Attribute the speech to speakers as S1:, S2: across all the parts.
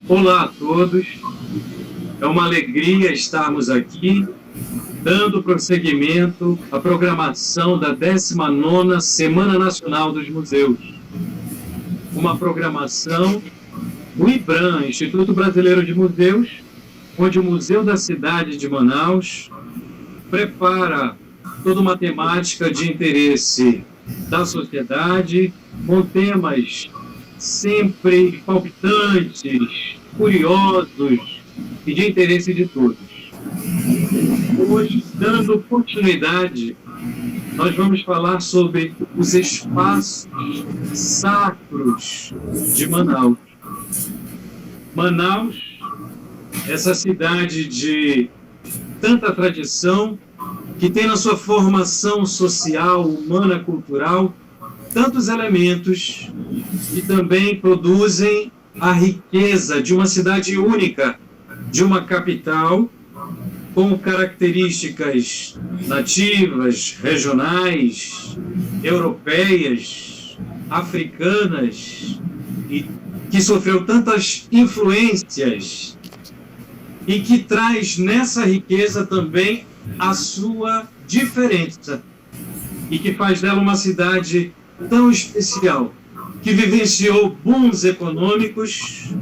S1: Olá a todos, é uma alegria estarmos aqui, dando prosseguimento à programação da 19ª Semana Nacional dos Museus. Uma programação do IBRAM, Instituto Brasileiro de Museus, onde o Museu da Cidade de Manaus prepara toda uma temática de interesse da sociedade, com temas sempre palpitantes, curiosos e de interesse de todos. Hoje, dando continuidade, nós vamos falar sobre os espaços sacros de Manaus. Manaus, essa cidade de tanta tradição, que tem na sua formação social, humana, cultural, tantos elementos que também produzem a riqueza de uma cidade única, de uma capital, com características nativas, regionais, europeias, africanas, e que sofreu tantas influências e que traz nessa riqueza também a sua diferença e que faz dela uma cidade tão especial, que vivenciou booms econômicos,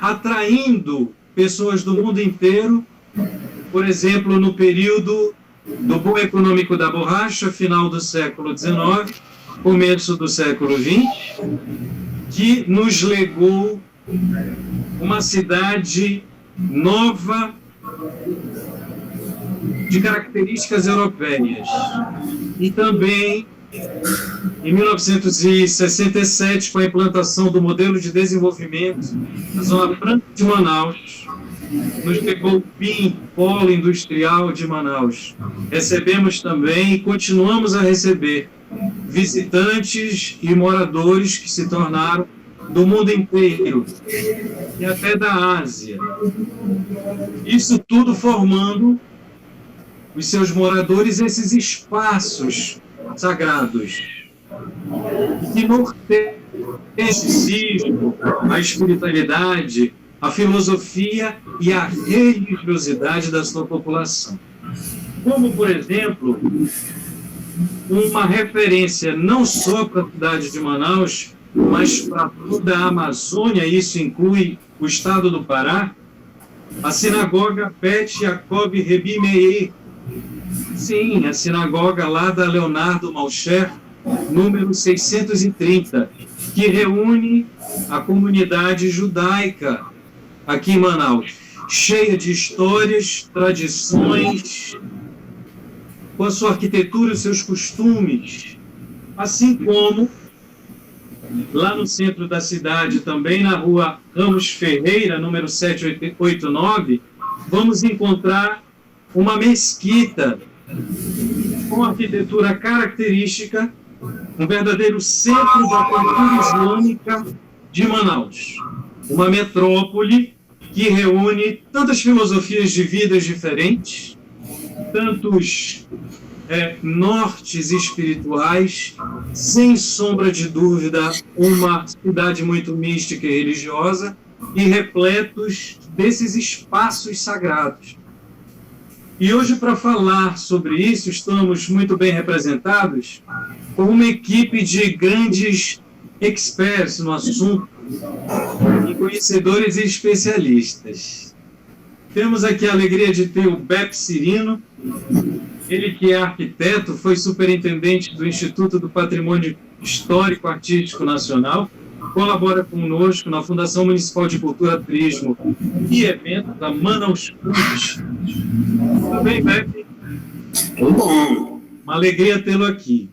S1: atraindo pessoas do mundo inteiro, por exemplo, no período do boom econômico da borracha, final do século XIX, começo do século XX, que nos legou uma cidade nova, de características europeias. E também, em 1967, com a implantação do modelo de desenvolvimento da Zona Franca de Manaus, nos pegou o PIN, Polo Industrial de Manaus. Recebemos também e continuamos a receber visitantes e moradores que se tornaram do mundo inteiro e até da Ásia. Isso tudo formando os seus moradores, esses espaços sagrados que norteiam o misticismo, a espiritualidade, a filosofia e a religiosidade da sua população. Como, por exemplo, uma referência não só para a cidade de Manaus, mas para toda a Amazônia, isso inclui o estado do Pará, a sinagoga Bet Yaakov Rebi Meir. Sim, a sinagoga lá da Leonardo Malcher, número 630, que reúne a comunidade judaica aqui em Manaus, cheia de histórias, tradições, com a sua arquitetura e seus costumes, assim como lá no centro da cidade, também na rua Ramos Ferreira, número 789, vamos encontrar uma mesquita com arquitetura característica, um verdadeiro centro da cultura islâmica de Manaus. Uma metrópole que reúne tantas filosofias de vidas diferentes, tantos nortes espirituais, sem sombra de dúvida, uma cidade muito mística e religiosa, e repletos desses espaços sagrados. E hoje, para falar sobre isso, estamos muito bem representados com uma equipe de grandes experts no assunto, e conhecedores e especialistas. Temos aqui a alegria de ter o Beppe Cirino, ele que é arquiteto, foi superintendente do Instituto do Patrimônio Histórico Artístico Nacional, colabora conosco na Fundação Municipal de Cultura, Turismo e Eventos da Manaus Clubes. Tudo bem, Beppe? Uma alegria tê-lo aqui.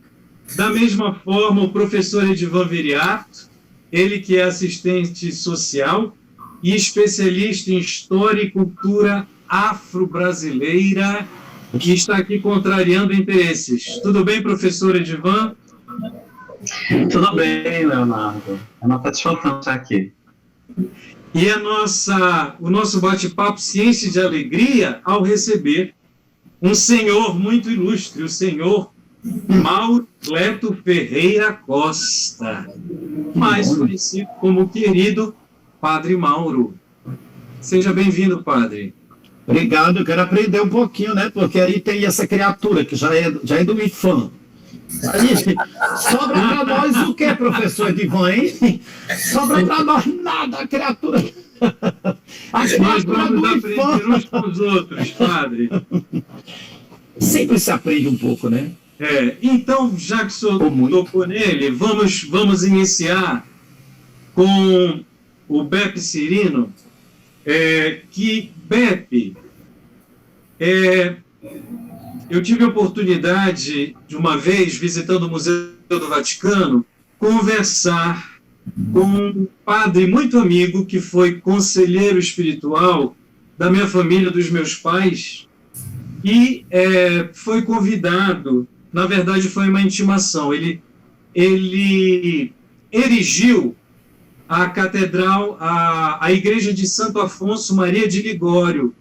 S1: Da mesma forma, o professor Edivan Viriato, ele que é assistente social e especialista em História e Cultura Afro-Brasileira, que está aqui contrariando interesses. Tudo bem, professor Edivan?
S2: Tudo bem, Leonardo. É uma satisfação estar aqui.
S1: E o nosso bate-papo Ciência de Alegria ao receber um senhor muito ilustre, o senhor Mauro Cleto Ferreira Costa, mais conhecido como o querido Padre Mauro. Seja bem-vindo, padre.
S3: Obrigado, eu quero aprender um pouquinho, né? Porque aí tem essa criatura que já é do IFAM. Aí, sobra para nós o que, professor Edivan, hein? Sobra para nós nada, a criatura. A
S1: Nós
S3: criatura
S1: vamos
S3: do
S1: aprender
S3: IFAM.
S1: uns com os outros, padre.
S3: Sempre se aprende um pouco, né?
S1: Então, já que o senhor
S3: Ou muito.
S1: tocou nele, vamos iniciar com o Beppe Cirino, que Beppe, eu tive a oportunidade de uma vez, visitando o Museu do Vaticano, conversar com um padre muito amigo que foi conselheiro espiritual da minha família, dos meus pais, e foi convidado, na verdade foi uma intimação, ele erigiu a catedral, a igreja de Santo Afonso Maria de Ligório,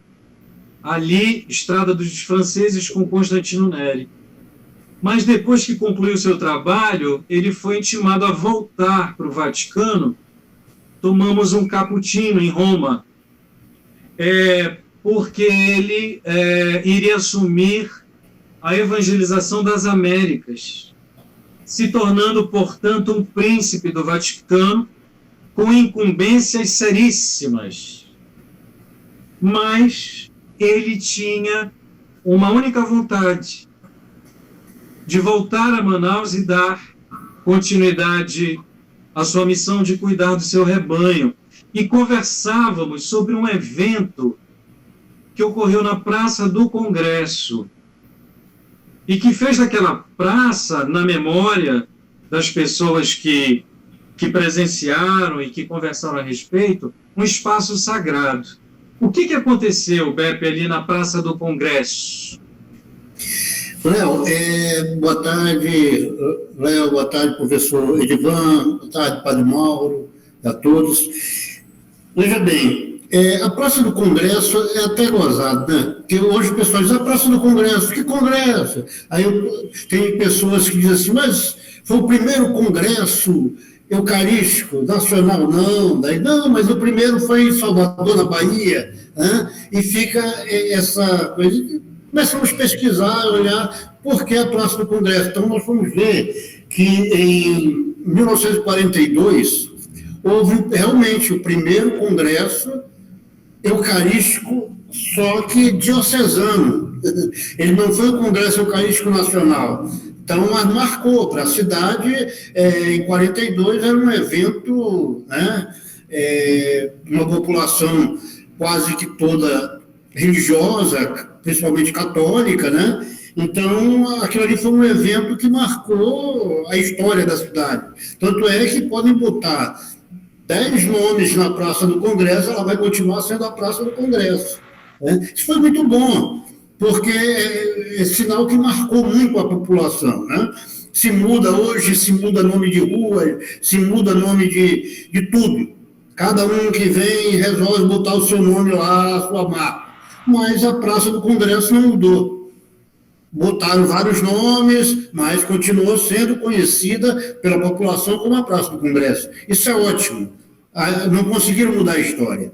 S1: ali, Estrada dos Franceses com Constantino Neri. Mas depois que concluiu o seu trabalho, ele foi intimado a voltar para o Vaticano. Tomamos um cappuccino em Roma, porque ele iria assumir a evangelização das Américas, se tornando, portanto, um príncipe do Vaticano, com incumbências seríssimas. Mas ele tinha uma única vontade, de voltar a Manaus e dar continuidade à sua missão de cuidar do seu rebanho. E conversávamos sobre um evento que ocorreu na Praça do Congresso e que fez daquela praça, na memória das pessoas que presenciaram e que conversaram a respeito, um espaço sagrado. O que aconteceu, Beppe, ali na Praça do Congresso?
S4: Léo, boa tarde, Léo, boa tarde, professor Edivan, boa tarde, Padre Mauro, a todos. Veja bem, a Praça do Congresso é até gozado, né? Porque hoje o pessoal diz, a Praça do Congresso, que congresso? Aí tem pessoas que dizem assim, mas foi o primeiro congresso eucarístico, nacional, não, mas o primeiro foi em Salvador, na Bahia, né? E fica essa coisa. Começamos a pesquisar, olhar por que a Praça do Congresso. Então, nós fomos ver que em 1942 houve realmente o primeiro congresso eucarístico, só que diocesano. Ele não foi o Congresso Eucarístico Nacional. Então, mas marcou para a cidade, em 42 era um evento, né, uma população quase que toda religiosa, principalmente católica, né? Então, aquilo ali foi um evento que marcou a história da cidade. Tanto é que podem botar 10 nomes na Praça do Congresso, ela vai continuar sendo a Praça do Congresso, né? Isso foi muito bom, porque é sinal que marcou muito a população, né? Se muda hoje, se muda nome de rua, se muda nome de tudo. Cada um que vem resolve botar o seu nome lá, a sua marca. Mas a Praça do Congresso não mudou. Botaram vários nomes, mas continuou sendo conhecida pela população como a Praça do Congresso. Isso é ótimo. Não conseguiram mudar a história.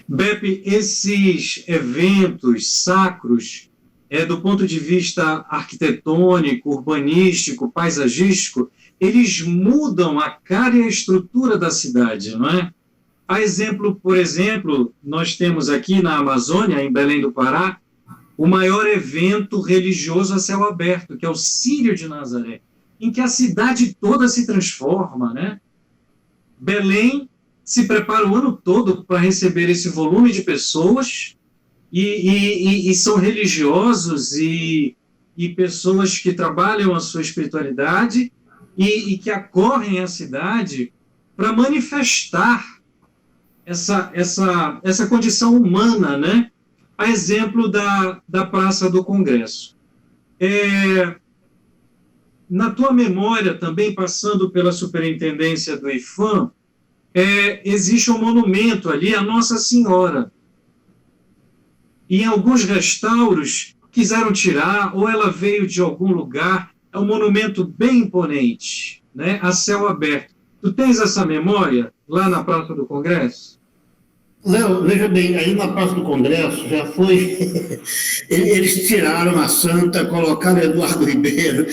S1: Beppe, esses eventos sacros, do ponto de vista arquitetônico, urbanístico, paisagístico, eles mudam a cara e a estrutura da cidade, não é? A exemplo, por exemplo, nós temos aqui na Amazônia, em Belém do Pará, o maior evento religioso a céu aberto, que é o Círio de Nazaré, em que a cidade toda se transforma, né? Belém se prepara o ano todo para receber esse volume de pessoas e são religiosos e pessoas que trabalham a sua espiritualidade e que acorrem à cidade para manifestar essa condição humana, né? A exemplo da Praça do Congresso. Na tua memória, também passando pela superintendência do IFAM, existe um monumento ali, a Nossa Senhora. E em alguns restauros quiseram tirar, ou ela veio de algum lugar, é um monumento bem imponente, né? A céu aberto. Tu tens essa memória lá na Praça do Congresso?
S4: Léo, veja bem, aí na Praça do Congresso já foi. Eles tiraram a Santa, colocaram Eduardo Ribeiro.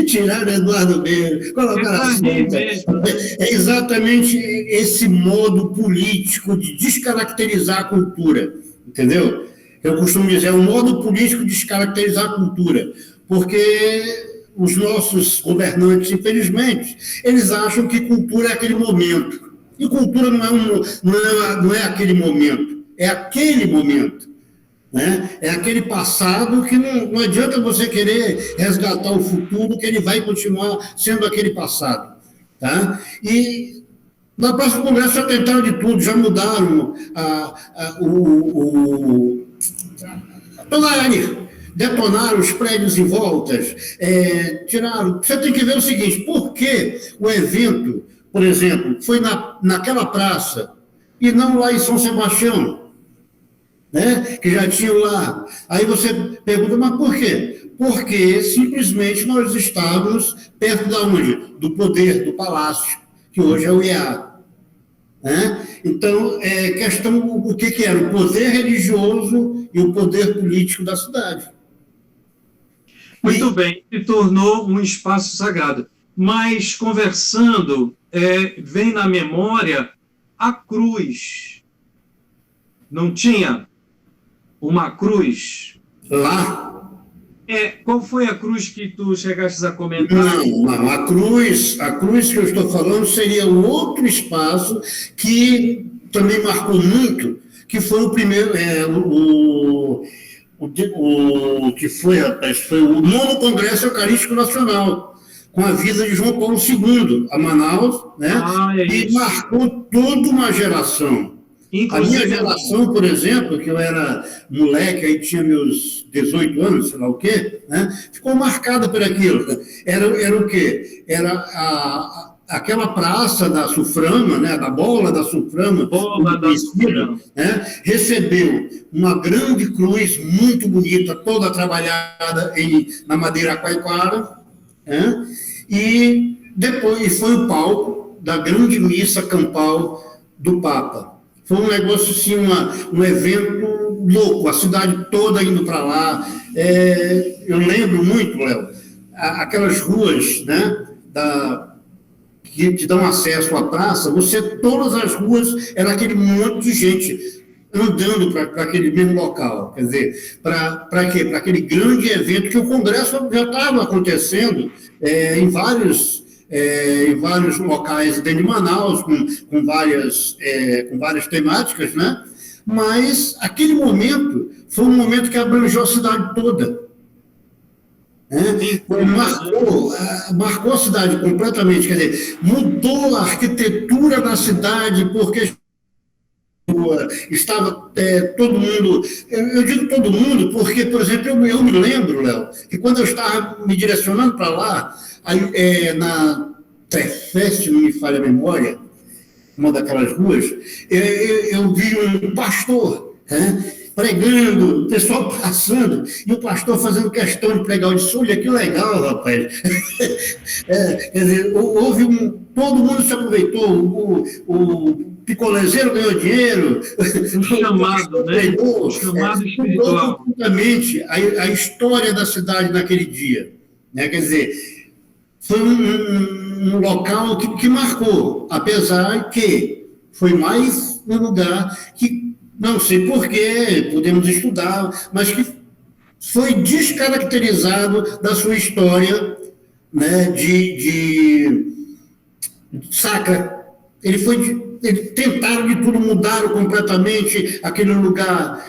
S4: Tiraram Eduardo Ribeiro, colocaram a Santa. É exatamente esse modo político de descaracterizar a cultura, entendeu? Eu costumo dizer, é um modo político de descaracterizar a cultura, porque os nossos governantes, infelizmente, eles acham que cultura é aquele momento. E cultura não é aquele momento, é aquele momento. Né? É aquele passado que não adianta você querer resgatar o futuro, que ele vai continuar sendo aquele passado. Tá? E na Praça do Congresso já tentaram de tudo, já mudaram toda a área, detonaram os prédios em voltas, tiraram. Você tem que ver o seguinte, por que o evento, por exemplo, foi naquela praça e não lá em São Sebastião, né? Que já tinha lá. Aí você pergunta, mas por quê? Porque simplesmente nós estávamos perto da onde? Do poder, do palácio, que hoje é o IEA. Né? Então, questão, o que era? O poder religioso e o poder político da cidade.
S1: Muito bem, se tornou um espaço sagrado. Mas, conversando, vem na memória a cruz. Não tinha uma cruz?
S4: Lá?
S1: Qual foi a cruz que tu chegaste a comentar?
S4: Não, a cruz que eu estou falando seria um outro espaço que também marcou muito, que foi o primeiro, que foi, rapaz, foi o 9º Congresso Eucarístico Nacional, com a vinda de João Paulo II a Manaus, né? E marcou toda uma geração. Inclusive, a minha geração, por exemplo, que eu era moleque, aí tinha meus 18 anos, sei lá o quê, né? Ficou marcada por aquilo. Era o quê? Era aquela praça da Suframa, né? Da Bola da Suframa, né? Recebeu uma grande cruz muito bonita, toda trabalhada na madeira aquaiquara, né? E depois foi o palco da grande missa campal do Papa. Foi um negócio assim, um evento louco, a cidade toda indo para lá. Eu lembro muito, Léo, aquelas ruas, né, que te dão acesso à praça, todas as ruas era aquele monte de gente andando para aquele mesmo local. Quer dizer, para quê? Para aquele grande evento que o Congresso já estava acontecendo em vários locais dentro de Manaus, com várias temáticas, né? Mas aquele momento foi um momento que abrangeu a cidade toda. Né? Marcou a cidade completamente, quer dizer, mudou a arquitetura da cidade, porque estava todo mundo, eu digo todo mundo, porque, por exemplo, eu me lembro, Léo, que quando eu estava me direcionando para lá, aí, na Trefest, não me falha a memória, uma daquelas ruas, eu vi um pastor, né, pregando, o pessoal passando, e o pastor fazendo questão de pregar. Eu disse, olha, que legal, rapaz. Quer dizer, todo mundo se aproveitou, o picolezeiro ganhou dinheiro,
S1: um chamado, né? Um chamado espiritual.
S4: Completamente a história da cidade naquele dia. Né? Quer dizer, foi um local que marcou, apesar que foi mais um lugar que, não sei porquê, podemos estudar, mas que foi descaracterizado da sua história, né, de sacra. Eles tentaram de tudo, mudaram completamente aquele lugar,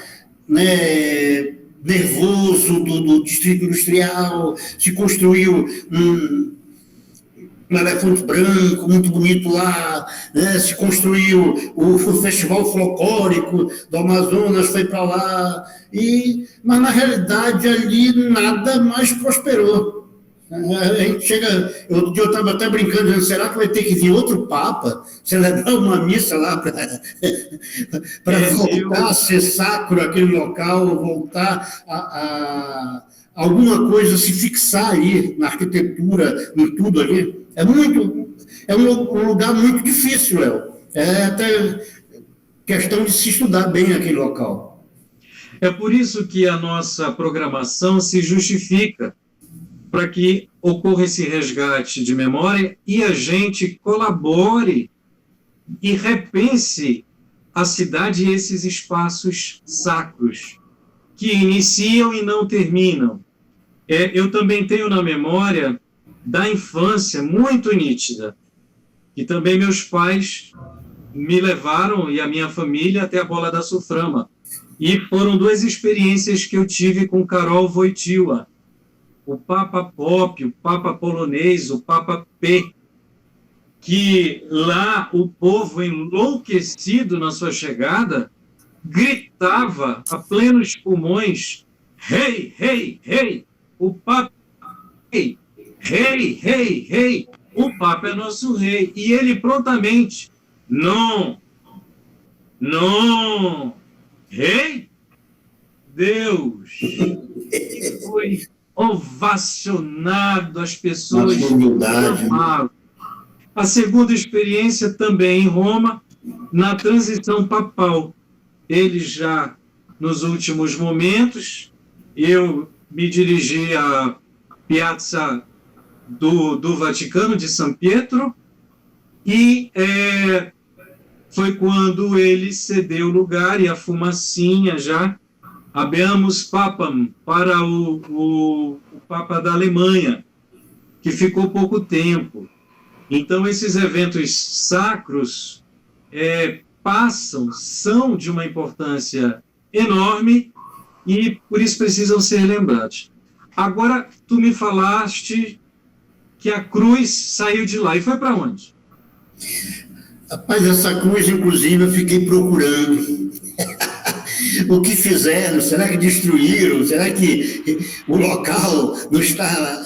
S4: né, nervoso do distrito industrial, se construiu um elefante branco, muito bonito lá, né? Se construiu o Festival Folclórico do Amazonas, foi para lá, mas na realidade ali nada mais prosperou. A gente chega, eu estava até brincando, dizendo, será que vai ter que vir outro Papa celebrar uma missa lá para voltar a ser sacro aquele local, voltar a alguma coisa se fixar aí na arquitetura, em tudo ali? É um lugar muito difícil, Léo. É até questão de se estudar bem aquele local.
S1: É por isso que a nossa programação se justifica para que ocorra esse resgate de memória e a gente colabore e repense a cidade e esses espaços sacros que iniciam e não terminam. Eu também tenho na memória da infância muito nítida, que também meus pais me levaram e a minha família até a Bola da Suframa. E foram duas experiências que eu tive com Karol Wojtyła, o Papa Pop, o Papa polonês, o Papa P, que lá o povo enlouquecido na sua chegada gritava a plenos pulmões: rei, rei, rei, o Papa, rei, rei, rei, rei, o Papa é nosso rei. E ele prontamente: não, não, rei, Deus. E foi ovacionado, as pessoas amavam. A segunda experiência também em Roma, na transição papal. Ele já nos últimos momentos, eu me dirigi à Piazza do Vaticano, de São Pietro, e foi quando ele cedeu o lugar e a fumacinha já, habemus papam, para o Papa da Alemanha, que ficou pouco tempo. Então, esses eventos sacros são de uma importância enorme e, por isso, precisam ser lembrados. Agora, tu me falaste que a cruz saiu de lá. E foi para onde?
S4: Rapaz, essa cruz, inclusive, eu fiquei procurando. O que fizeram? Será que destruíram? Será que o local não está,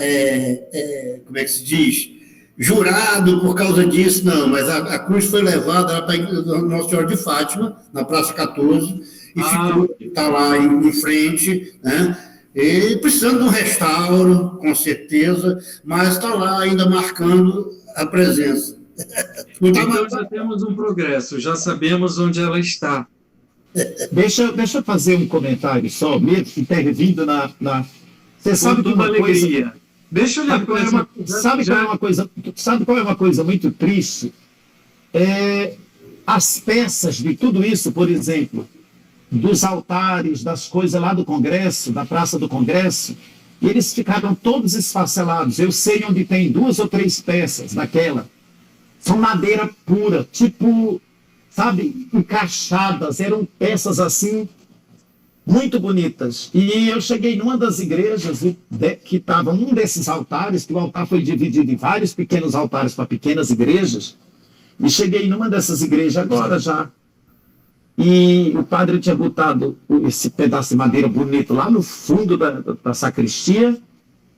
S4: como é que se diz, jurado por causa disso? Não, mas a cruz foi levada para Nossa Senhora de Fátima, na Praça 14, e está lá em frente, né? E precisando de um restauro, com certeza, mas está lá ainda marcando a presença.
S1: Então já temos um progresso, já sabemos onde ela está.
S3: Deixa eu fazer um comentário só, mesmo intervindo na... Você sabe que uma
S1: alegria.
S3: coisa...
S1: Deixa eu
S3: sabe qual é uma coisa muito triste? As peças de tudo isso, por exemplo, dos altares, das coisas lá do Congresso, da Praça do Congresso, eles ficaram todos esfacelados. Eu sei onde tem 2 ou 3 peças daquela. São madeira pura, tipo, sabe, encaixadas, eram peças assim, muito bonitas. E eu cheguei numa das igrejas que estava um desses altares, que o altar foi dividido em vários pequenos altares para pequenas igrejas, e cheguei numa dessas igrejas agora já. E o padre tinha botado esse pedaço de madeira bonito lá no fundo da sacristia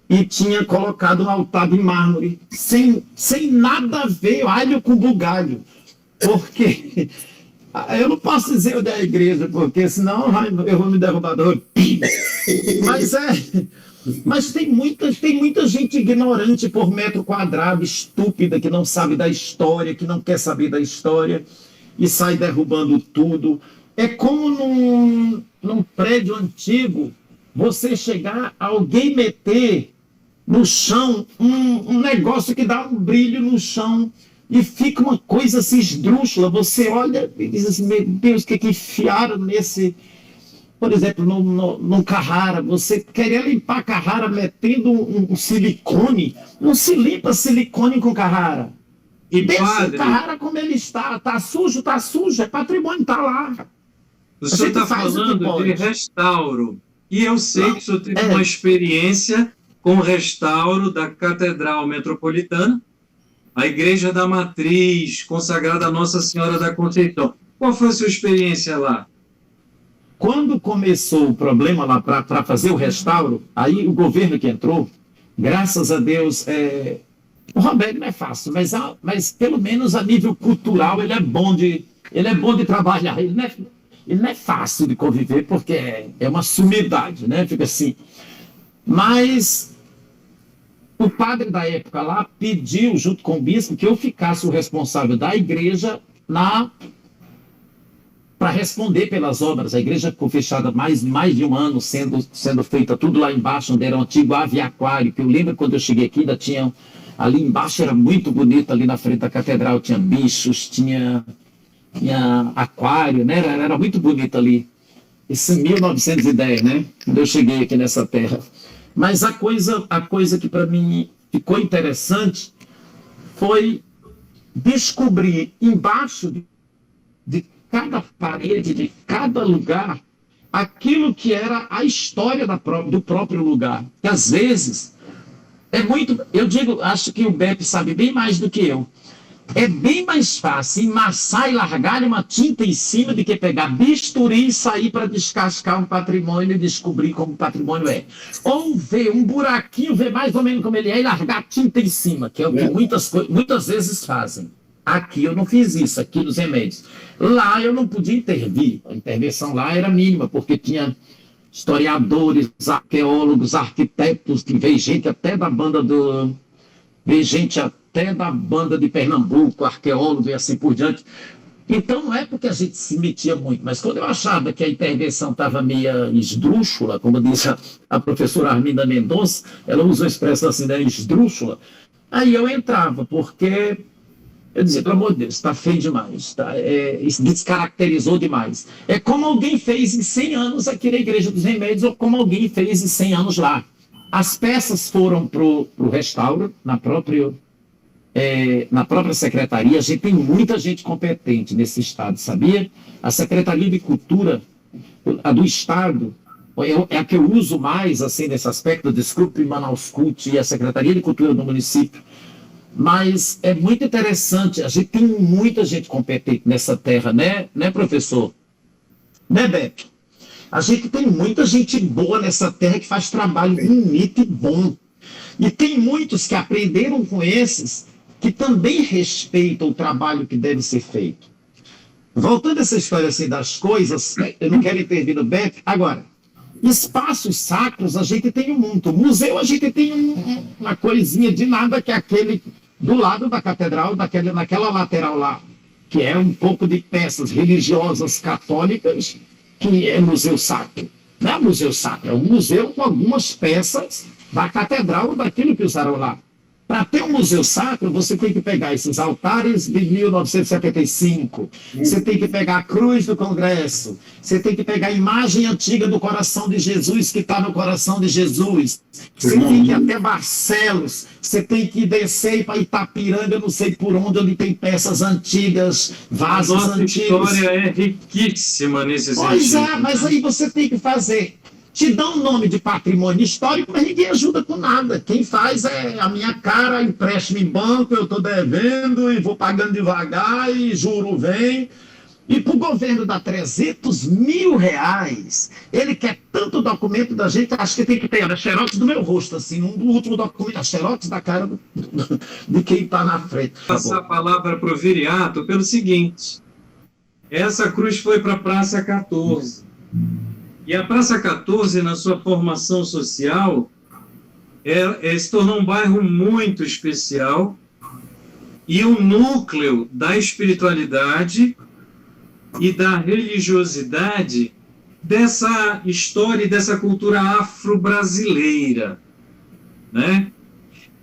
S3: e tinha colocado um altar de mármore, sem nada a ver, alho com bugalho. Porque eu não posso dizer onde é a igreja, porque senão eu vou me derrubar do... Mas tem muita gente ignorante por metro quadrado, estúpida, que não sabe da história, que não quer saber da história e sai derrubando tudo. É como num prédio antigo, você chegar, alguém meter no chão um negócio que dá um brilho no chão e fica uma coisa assim esdrúxula. Você olha e diz assim, meu Deus, o que enfiaram nesse... Por exemplo, no Carrara, você queria limpar a Carrara metendo um silicone, não se limpa silicone com Carrara.
S1: E
S3: deixa
S1: padre,
S3: o Carrara como ele está sujo, é patrimônio, está lá.
S1: O senhor está falando de restauro, e eu sei que o senhor teve uma experiência com o restauro da Catedral Metropolitana, a Igreja da Matriz, consagrada a Nossa Senhora da Conceição. Qual foi a sua experiência lá?
S3: Quando começou o problema lá para fazer o restauro, aí o governo que entrou, graças a Deus, o Roberto não é fácil, mas pelo menos a nível cultural ele é bom de trabalhar. Ele não é fácil de conviver, porque é uma sumidade, né? Fica assim. Mas o padre da época lá pediu, junto com o bispo, que eu ficasse o responsável da igreja para responder pelas obras. A igreja ficou fechada mais de um ano, sendo feita tudo lá embaixo, onde era o antigo ave aquário, que eu lembro quando eu cheguei aqui, ainda tinha, ali embaixo era muito bonito, ali na frente da catedral, tinha bichos, tinha aquário, né? Era muito bonito ali. Isso em 1910, né? Quando eu cheguei aqui nessa terra. Mas a coisa que para mim ficou interessante foi descobrir embaixo de cada parede, de cada lugar, aquilo que era a história do próprio lugar. Que às vezes é muito. Eu digo, acho que o Beppe sabe bem mais do que eu. É bem mais fácil emassar e largar uma tinta em cima do que pegar bisturi e sair para descascar um patrimônio e descobrir como o patrimônio é. Ou ver um buraquinho, ver mais ou menos como ele é e largar tinta em cima, que é o que muitas vezes fazem. Aqui eu não fiz isso, aqui nos remédios. Lá eu não podia intervir. A intervenção lá era mínima, porque tinha historiadores, arqueólogos, arquitetos, que veio gente até da banda de Pernambuco, arqueólogo e assim por diante. Então não é porque a gente se metia muito, mas quando eu achava que a intervenção estava meio esdrúxula, como diz a professora Arminda Mendonça, ela usa a expressão assim, né, esdrúxula, aí eu entrava, porque eu dizia, pelo amor de Deus, está feio demais, isso descaracterizou demais. É como alguém fez em 100 anos aqui na Igreja dos Remédios, ou como alguém fez em 100 anos lá. As peças foram para o restauro, na própria secretaria. A gente tem muita gente competente nesse estado, sabia? A Secretaria de Cultura, a do estado, é a que eu uso mais, assim, nesse aspecto, desculpe, Manaus Cult e a Secretaria de Cultura do município. Mas é muito interessante, a gente tem muita gente competente nessa terra, né professor? Né, Beppe? A gente tem muita gente boa nessa terra que faz trabalho bonito e bom. E tem muitos que aprenderam com esses que também respeitam o trabalho que deve ser feito. Voltando a essa história assim das coisas, eu não quero intervir no Beppe. Agora, espaços sacros a gente tem muito. Museu a gente tem uma coisinha de nada, que é aquele do lado da catedral, naquela lateral lá, que é um pouco de peças religiosas católicas, que é museu sacro. Não é museu sacro, é um museu com algumas peças da catedral, daquilo que usaram lá. Para ter um museu sacro, você tem que pegar esses altares de 1975, você tem que pegar a cruz do Congresso, você tem que pegar a imagem antiga do coração de Jesus, que está no coração de Jesus, você tem que ir até Barcelos, você tem que descer para Itapiranga, eu não sei por onde tem peças antigas, vasos antigos.
S1: A nossa história é riquíssima nesse sentido.
S3: Pois é, mas aí você tem que fazer. Te dão um nome de patrimônio histórico, mas ninguém ajuda com nada. Quem faz é a minha cara, empréstimo em banco, eu estou devendo e vou pagando devagar e juro vem. E para o governo dar 300 mil reais, ele quer tanto documento da gente, acho que tem que ter xerox do meu rosto, assim, um do último documento, xerox da cara de quem está na frente.
S1: Passar a palavra para o Viriato pelo seguinte: essa cruz foi para a Praça 14. E a Praça 14, na sua formação social, se tornou um bairro muito especial e um núcleo da espiritualidade e da religiosidade dessa história e dessa cultura afro-brasileira, né?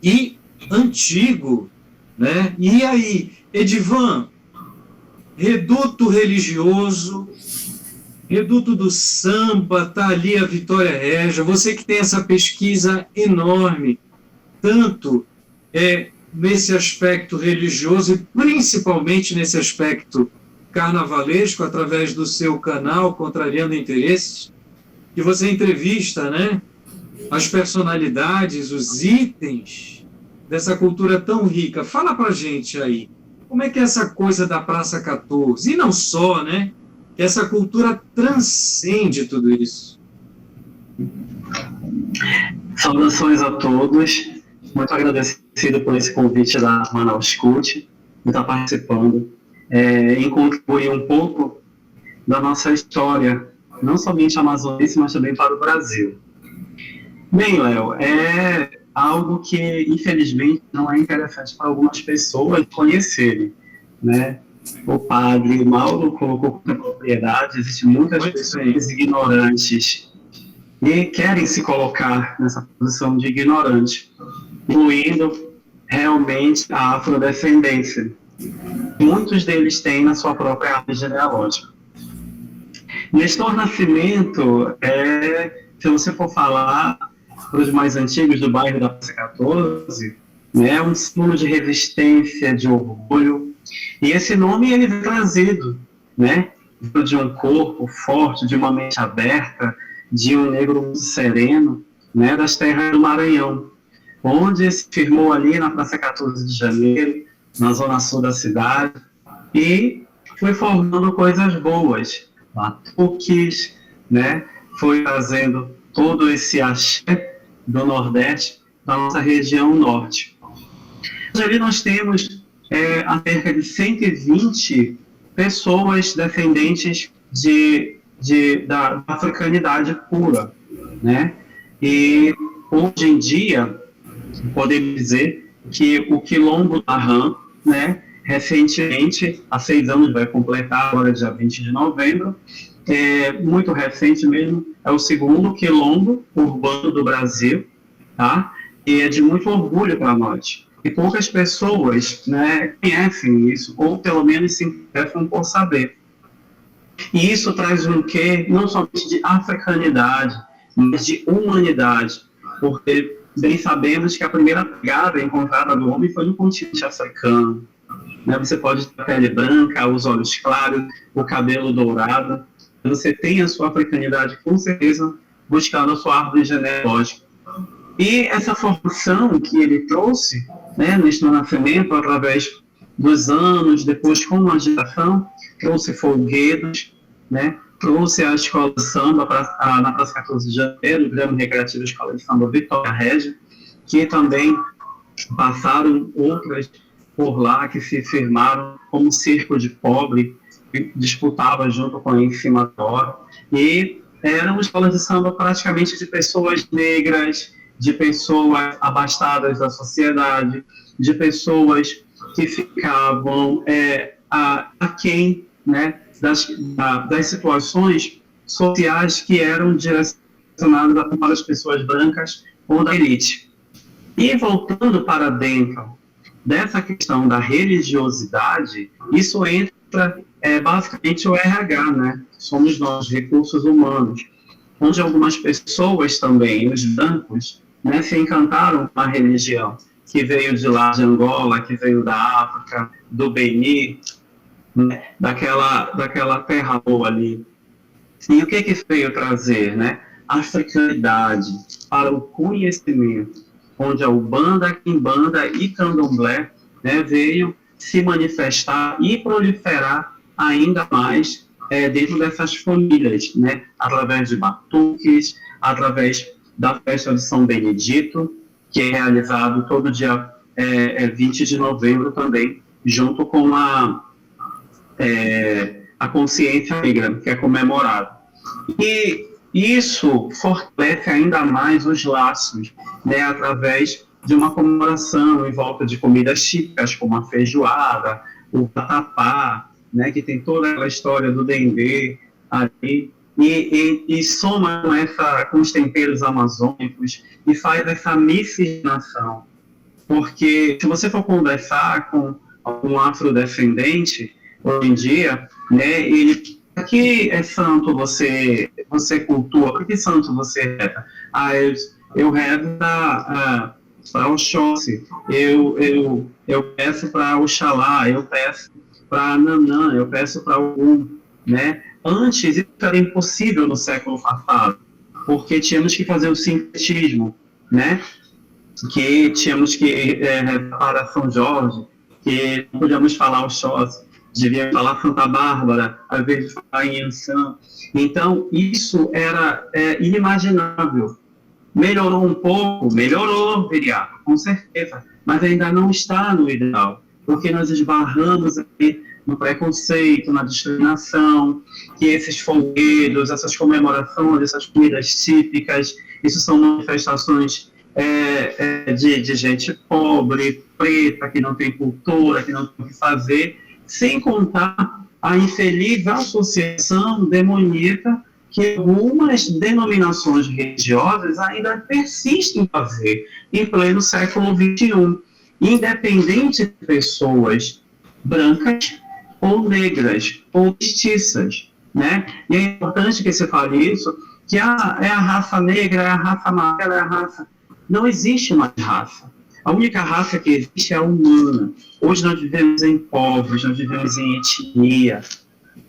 S1: E antigo, né? E aí, Edivan, reduto religioso, reduto do samba, está ali a Vitória Régia, você que tem essa pesquisa enorme, tanto nesse aspecto religioso e principalmente nesse aspecto carnavalesco, através do seu canal Contrariando Interesses, que você entrevista, né, as personalidades, os itens dessa cultura tão rica. Fala pra gente aí, como é que é essa coisa da Praça 14? E não só, né? Essa cultura transcende tudo isso.
S2: Saudações a todos. Muito agradecido por esse convite da Manaus Cult, de estar participando, em contribuir um pouco da nossa história, não somente amazonense, mas também para o Brasil. Bem, Léo, algo que, infelizmente, não é interessante para algumas pessoas conhecerem, né? O padre Mauro colocou com propriedade, existem muitas pessoas ignorantes e querem se colocar nessa posição de ignorante, incluindo realmente a afrodescendência. Muitos deles têm na sua própria árvore genealógica. Nestor Nascimento, se você for falar para os mais antigos do bairro da Praça 14, é um símbolo de resistência, de orgulho. E esse nome ele é trazido, né, de um corpo forte, de uma mente aberta, de um negro muito sereno, né, das terras do Maranhão, onde se firmou ali na Praça 14 de Janeiro, na zona sul da cidade, e foi formando coisas boas, batuques, né, foi trazendo todo esse axé do Nordeste da nossa região Norte. Ali nós temos cerca de 120 pessoas descendentes da africanidade pura, né? E hoje em dia podemos dizer que o Quilombo da Rã, né, recentemente, há 6 anos, vai completar agora dia 20 de novembro, muito recente mesmo, é o segundo quilombo urbano do Brasil, tá? E é de muito orgulho para nós. E poucas pessoas, né, conhecem isso, ou pelo menos se interessam por saber. E isso traz um quê, não somente de africanidade, mas de humanidade, porque bem sabemos que a primeira pegada encontrada do homem foi no continente africano. Né? Você pode ter a pele branca, os olhos claros, o cabelo dourado, você tem a sua africanidade, com certeza, buscando a sua árvore genealógica. E essa formação que ele trouxe, né, neste nascimento, através dos anos, depois com a agitação, trouxe folguedos, né, trouxe a escola de samba na Praça 14 de Janeiro, o Grêmio Recreativo Escola de Samba Vitória Régia, que também passaram outras por lá, que se firmaram como Circo de Pobre, que disputava junto com a Ensinatória, e eram escolas de samba praticamente de pessoas negras, de pessoas abastadas da sociedade, de pessoas que ficavam aquém, né, das situações sociais que eram direcionadas para as pessoas brancas ou da elite. E voltando para dentro dessa questão da religiosidade, isso entra basicamente o RH, né? Somos nós, recursos humanos, onde algumas pessoas também, os brancos, né, se encantaram com a religião, que veio de lá de Angola, que veio da África, do Beni, né, daquela terra boa ali. E o que veio trazer, né? Africanidade para o conhecimento, onde a Ubanda, Quimbanda e Candomblé, né, veio se manifestar e proliferar ainda mais dentro dessas famílias, né, através de batuques, através da festa de São Benedito, que é realizado todo dia 20 de novembro também, junto com a consciência negra, que é comemorado. E isso fortalece ainda mais os laços, né, através de uma comemoração em volta de comidas típicas, como a feijoada, o vatapá, né, que tem toda aquela história do dendê ali, e soma com os temperos amazônicos e faz essa miscigenação. Porque se você for conversar com um afrodescendente, hoje em dia, né, ele... Que é santo você cultua? Por que santo você reza? Eu rezo para Oxóssi, eu peço para Oxalá, eu peço para Nanã, eu peço para Ogum, né? Antes isso era impossível no século passado, porque tínhamos que fazer o sincretismo, né? Que tínhamos que rezar para São Jorge, que não podíamos falar Oxóssi, devia falar Santa Bárbara, ao invés de falar em Ançã. Então, isso era inimaginável. Melhorou um pouco? Melhorou, Viriato, com certeza, mas ainda não está no ideal, porque nós esbarramos aqui no preconceito, na discriminação, que esses folguedos, essas comemorações, essas comidas típicas, isso são manifestações de gente pobre, preta, que não tem cultura, que não tem o que fazer, sem contar a infeliz associação demoníaca que algumas denominações religiosas ainda persistem em fazer em pleno século XXI, independente de pessoas brancas ou negras ou mestiças, né? E é importante que se fale isso, que é a raça negra, é a raça amarela, é a raça... Não existe mais raça. A única raça que existe é a humana. Hoje nós vivemos em povos, nós vivemos em etnia.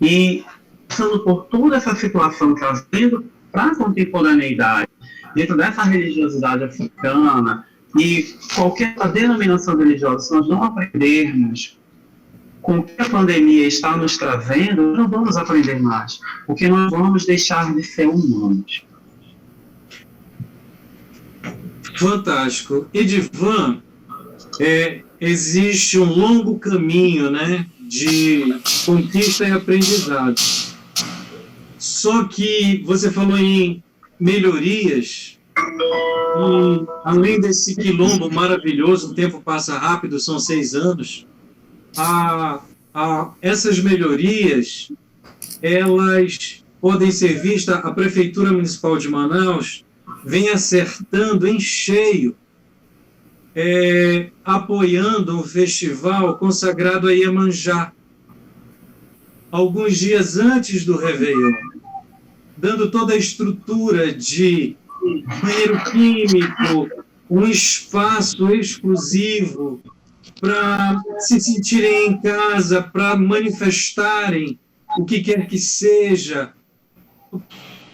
S2: E, passando por toda essa situação, trazendo para a contemporaneidade, dentro dessa religiosidade africana, e qualquer denominação religiosa, se nós não aprendermos com o que a pandemia está nos trazendo, não vamos aprender mais, porque nós vamos deixar de ser humanos.
S1: Fantástico. Edivan, existe um longo caminho, né, de conquista e aprendizado. Só que você falou em melhorias, e além desse quilombo maravilhoso, o tempo passa rápido, são 6 anos, essas melhorias, elas podem ser vistas, a Prefeitura Municipal de Manaus vem acertando em cheio, apoiando um festival consagrado a Iemanjá, alguns dias antes do Réveillon, dando toda a estrutura de banheiro químico, um espaço exclusivo para se sentirem em casa, para manifestarem o que quer que seja,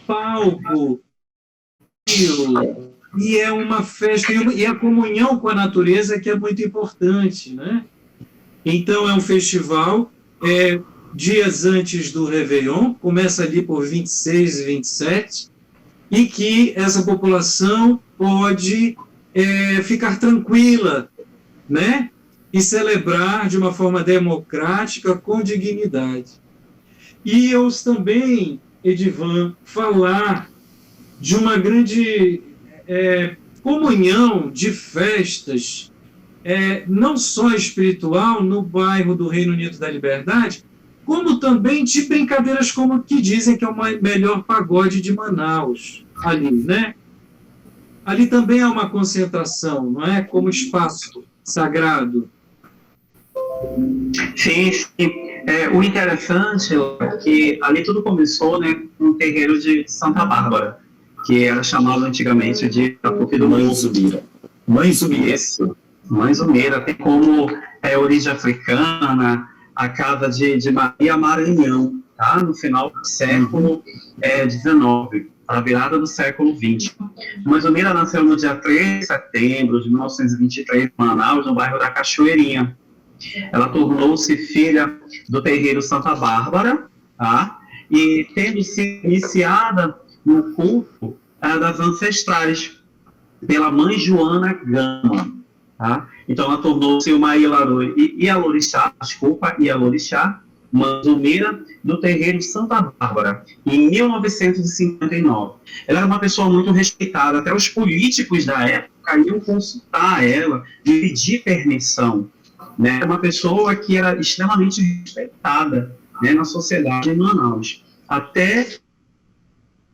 S1: palco, e é uma festa, e a comunhão com a natureza que é muito importante, né? Então é um festival, dias antes do Réveillon, começa ali por 26 e 27, e que essa população pode ficar tranquila, né? E celebrar de uma forma democrática, com dignidade. E eu também, Edivan, falar de uma grande comunhão de festas, não só espiritual, no bairro do Reino Unido da Liberdade, como também de brincadeiras como que dizem que é o melhor pagode de Manaus, ali, né? Ali também há uma concentração, não é? Como espaço sagrado.
S2: Sim, sim. O interessante é que ali tudo começou, né, com o terreiro de Santa Bárbara, que era chamado antigamente de Tatupi do
S3: Mãe Zumira. Mãe Zumira.
S2: Isso, Mãe Zumira. Tem como origem africana a casa de Maria Maranhão, tá? No final do século XIX, para a virada do século XX. Mãe Zumira nasceu no dia 3 de setembro de 1923, em Manaus, no bairro da Cachoeirinha. Ela tornou-se filha do terreiro Santa Bárbara, tá? E tendo sido iniciada no culto das ancestrais pela mãe Joana Gama, tá? Então ela tornou-se uma Ialorixá, Mãe Zumira, do terreiro Santa Bárbara, em 1959. Ela era uma pessoa muito respeitada, até os políticos da época iam consultar ela e pedir permissão, né? Uma pessoa que era extremamente respeitada, né, na sociedade de Manaus. Até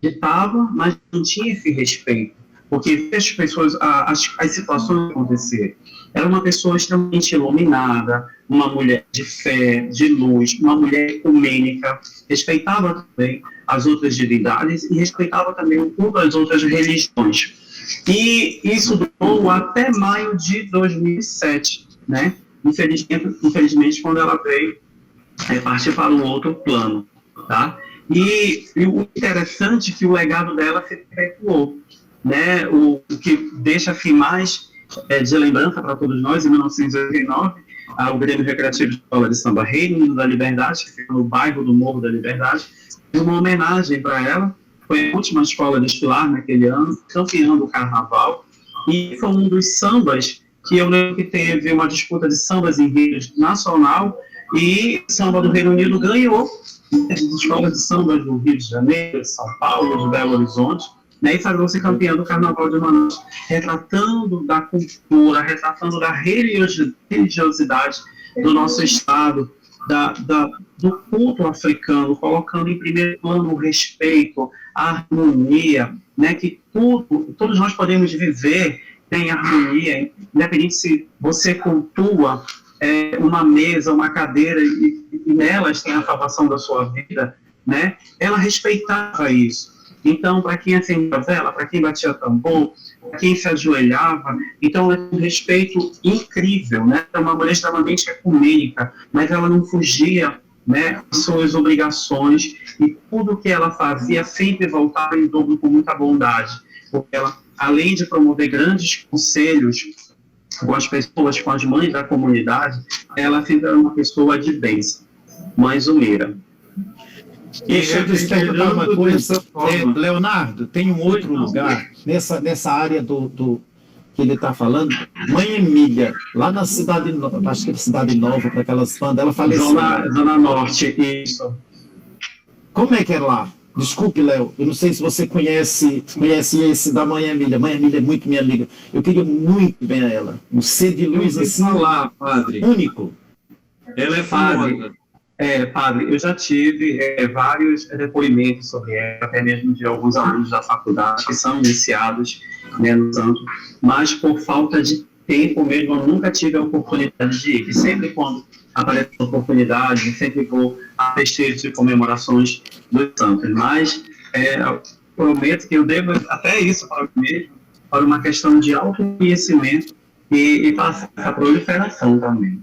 S2: estava, mas não tinha esse respeito, porque as pessoas, as situações acontecerem. Era uma pessoa extremamente iluminada, uma mulher de fé, de luz, uma mulher ecumênica, respeitava também as outras divindades e respeitava também o culto às outras religiões. E isso durou até maio de 2007, né? Infelizmente, quando ela veio partir para um outro plano, tá? E o interessante é que o legado dela se perpetuou, né? O que deixa assim mais de lembrança para todos nós, em 1989, o Grêmio Recreativo de Escola de Samba Reino Unido da Liberdade, que fica no bairro do Morro da Liberdade, fez uma homenagem para ela. Foi a última escola a desfilar naquele ano, campeã do carnaval, e foi um dos sambas que eu lembro que teve uma disputa de sambas em rede nacional, e o samba do Reino Unido ganhou as escolas de samba do Rio de Janeiro, de São Paulo, de Belo Horizonte, né, e sagrou-se campeã do Carnaval de Manaus, retratando da cultura, retratando da religiosidade do nosso estado, do culto africano, colocando em primeiro plano o respeito, a harmonia, né, que todos nós podemos viver em harmonia, independente se você cultua uma mesa, uma cadeira, e nelas tem a salvação da sua vida, né? Ela respeitava isso. Então, para quem acendia a vela, para quem batia tambor, para quem se ajoelhava, então é um respeito incrível, né? É uma mulher extremamente ecumênica, mas ela não fugia, né, das suas obrigações, e tudo que ela fazia sempre voltava em dobro com muita bondade, porque ela, além de promover grandes conselhos com as pessoas, com as mães da comunidade, ela sempre era uma pessoa de bênção, mãe Zumeira.
S3: Deixa eu te perguntar uma coisa, Leonardo, tem um outro lugar, nessa área do que ele está falando, Mãe Emília, lá na cidade, acho que é Cidade Nova, para aquelas bandas, ela faleceu.
S2: Zona Norte, isso.
S3: Como é que é lá? Desculpe, Léo, eu não sei se você conhece esse da Mãe Emília. Mãe Emília é muito minha amiga. Eu queria muito bem a ela. Um ser de luz assim,
S1: lá, padre.
S3: Único.
S1: Ela é famosa.
S2: Padre, eu já tive vários depoimentos sobre ela, até mesmo de alguns alunos da faculdade que são iniciados, né, no santo, mas por falta de tempo mesmo, eu nunca tive a oportunidade de ir. E sempre quando aparece a oportunidade, sempre vou a festejos e comemorações dos santos. Mas eu prometo que eu devo até isso para mim mesmo, para uma questão de autoconhecimento e para essa proliferação também.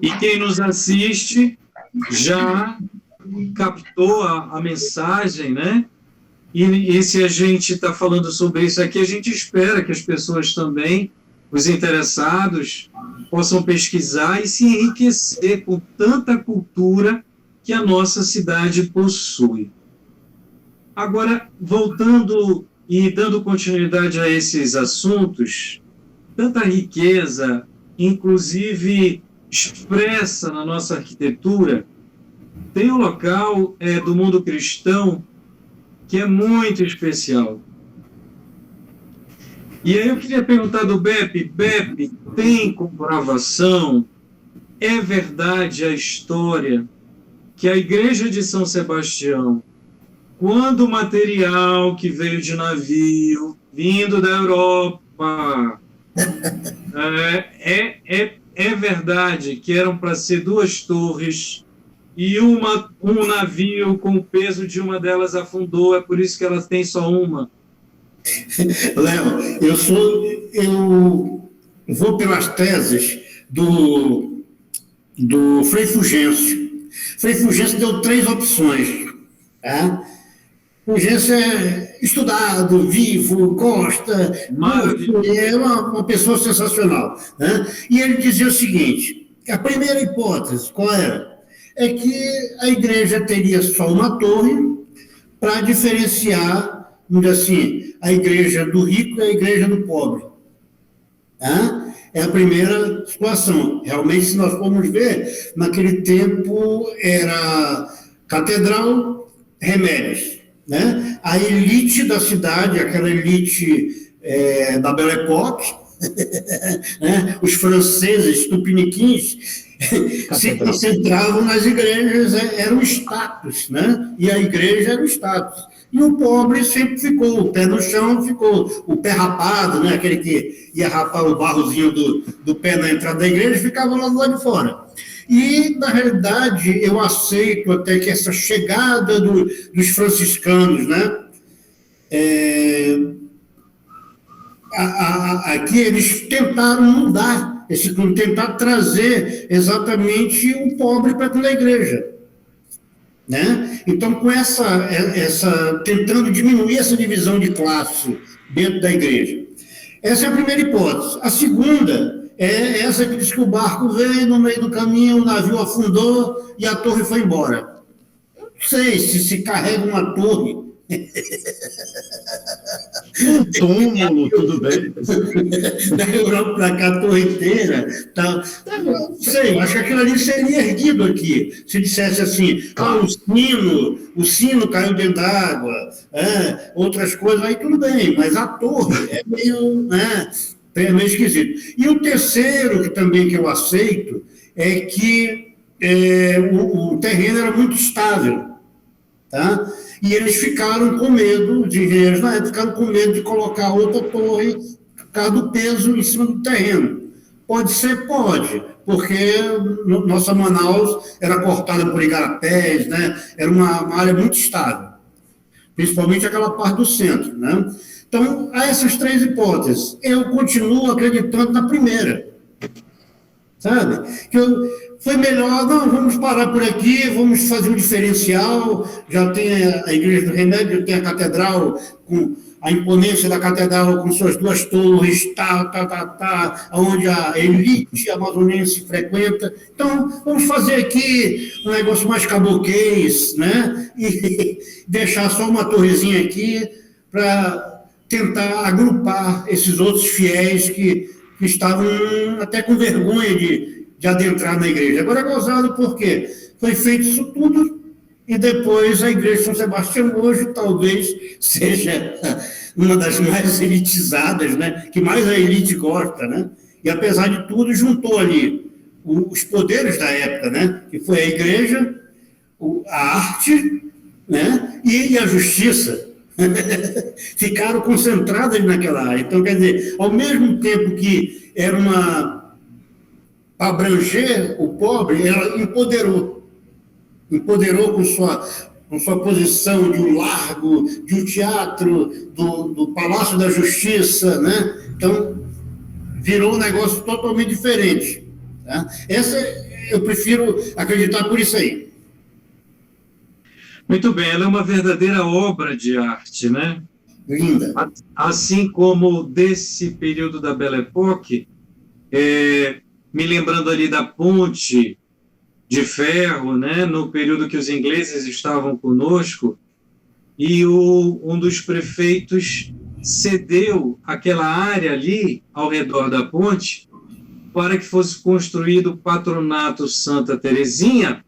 S1: E quem nos assiste já captou a mensagem, né? E se a gente está falando sobre isso aqui, a gente espera que as pessoas também, os interessados, possam pesquisar e se enriquecer com tanta cultura que a nossa cidade possui. Agora, voltando e dando continuidade a esses assuntos, tanta riqueza, inclusive expressa na nossa arquitetura, tem um local do mundo cristão que é muito especial. E aí eu queria perguntar do Beppe, tem comprovação, é verdade a história que a igreja de São Sebastião, quando o material que veio de navio, vindo da Europa, é verdade que eram para ser 2 torres e um navio com o peso de uma delas afundou, é por isso que elas têm só uma.
S4: Léo, eu vou pelas teses do Frei Fulgêncio. Frei Fulgêncio deu 3 opções. Tá? Fulgêncio é estudado, vivo, gosta, é uma pessoa sensacional. Né? E ele dizia o seguinte, a primeira hipótese, qual era? É que a igreja teria só uma torre para diferenciar, vamos dizer assim, a igreja do rico e a igreja do pobre. Tá? É a primeira situação. Realmente, se nós formos ver, naquele tempo era catedral, remédios. Né? A elite da cidade, aquela elite da Belle Époque, né? Os franceses tupiniquins se concentravam nas igrejas, era o status, né? E a igreja era o status. E o pobre sempre ficou, o pé no chão ficou, o pé rapado, né? Aquele que ia rapar o barrozinho do pé na entrada da igreja, ficava lá do lado de fora. E, na realidade, eu aceito até que essa chegada dos franciscanos, né? Aqui eles tentaram mudar esse clube, tentar trazer exatamente o pobre para dentro da igreja. Né? Então, com tentando diminuir essa divisão de classe dentro da igreja. Essa é a primeira hipótese. A segunda é essa que diz que o barco veio, no meio do caminho, o navio afundou e a torre foi embora. Eu não sei se carrega uma torre
S3: Um túmulo, tudo bem.
S4: Da Europa para cá, a torre inteira. Tá. Não sei, acho que aquilo ali seria erguido aqui. Se dissesse assim, o sino caiu dentro d'água, outras coisas, aí tudo bem, mas a torre é meio, é meio esquisito. E o terceiro, que também que eu aceito, é que o terreno era muito estável. Tá? E eles ficaram com medo, os engenheiros na época ficaram com medo de colocar outra torre por causa do peso em cima do terreno. Pode ser, pode, porque nossa Manaus era cortada por igarapés, né? Era uma área muito estável, principalmente aquela parte do centro. Né? Então, há essas três hipóteses. Eu continuo acreditando na primeira. Sabe? Foi melhor, não, vamos parar por aqui, vamos fazer um diferencial, já tem a Igreja do Remédio, tem a catedral, com a imponência da catedral com suas duas torres, onde a elite amazonense frequenta. Então, vamos fazer aqui um negócio mais caboquês, né? E deixar só uma torrezinha aqui para tentar agrupar esses outros fiéis que estavam até com vergonha de adentrar na igreja. Agora é gozado porque foi feito isso tudo e depois a igreja de São Sebastião hoje talvez seja uma das mais elitizadas, né? Que mais a elite gosta, né? E apesar de tudo juntou ali os poderes da época, né? Que foi a igreja, a arte, né? E a justiça. Ficaram concentradas naquela área. Então, quer dizer, ao mesmo tempo que era para abranger o pobre, ela empoderou com sua posição de um largo, de um teatro, do Palácio da Justiça, né? Então, virou um negócio totalmente diferente. Tá? Eu prefiro acreditar por isso aí.
S1: Muito bem, ela é uma verdadeira obra de arte, né?
S4: Linda.
S1: Assim como desse período da Belle Époque, me lembrando ali da Ponte de Ferro, né? No período que os ingleses estavam conosco, e um dos prefeitos cedeu aquela área ali, ao redor da ponte, para que fosse construído o Patronato Santa Terezinha,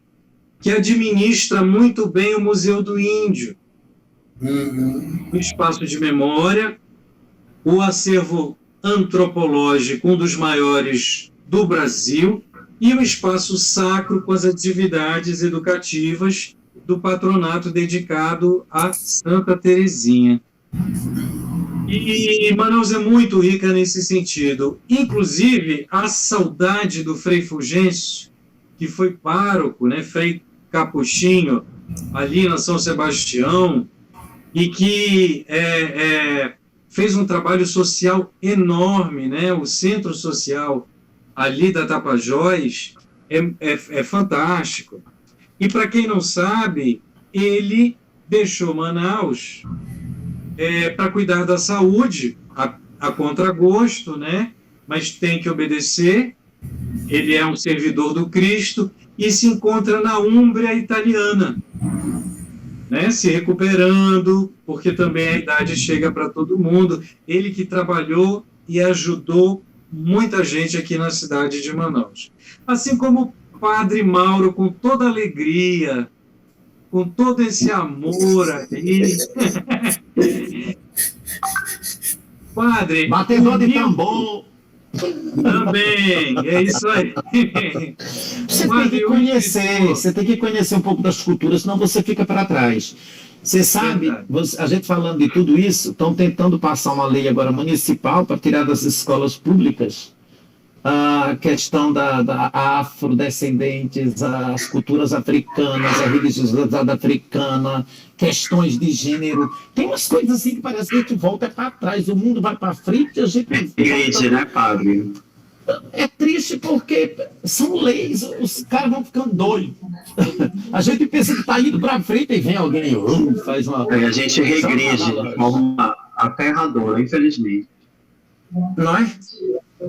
S1: que administra muito bem o Museu do Índio, o espaço de memória, o acervo antropológico, um dos maiores do Brasil, e o espaço sacro com as atividades educativas do patronato dedicado a Santa Terezinha. E Manaus é muito rica nesse sentido. Inclusive, a saudade do Frei Fulgêncio, que foi pároco, né, Frei Capuchinho, ali na São Sebastião, e que fez um trabalho social enorme, né? O centro social ali da Tapajós é fantástico. E para quem não sabe, ele deixou Manaus para cuidar da saúde, a contragosto, né? Mas tem que obedecer. Ele é um servidor do Cristo e se encontra na Úmbria italiana, né? Se recuperando, porque também a idade chega para todo mundo. Ele que trabalhou e ajudou muita gente aqui na cidade de Manaus. Assim como o Padre Mauro, com toda alegria, com todo esse amor aí. Padre...
S3: Batedor de tambor.
S1: Também, é isso aí.
S3: Você tem que conhecer um pouco das culturas, senão você fica para trás. Você sabe, a gente falando de tudo isso, estão tentando passar uma lei agora municipal para tirar das escolas públicas a questão da afrodescendentes, as culturas africanas, a religiosidade africana, questões de gênero. Tem umas coisas assim que parece que a gente volta para trás, o mundo vai para frente e a gente...
S2: Triste, né, padre?
S3: É triste porque são leis, os caras vão ficando doidos. A gente pensa que está indo para frente e vem alguém faz uma...
S2: A gente regride de forma aterradora, infelizmente.
S3: Não é?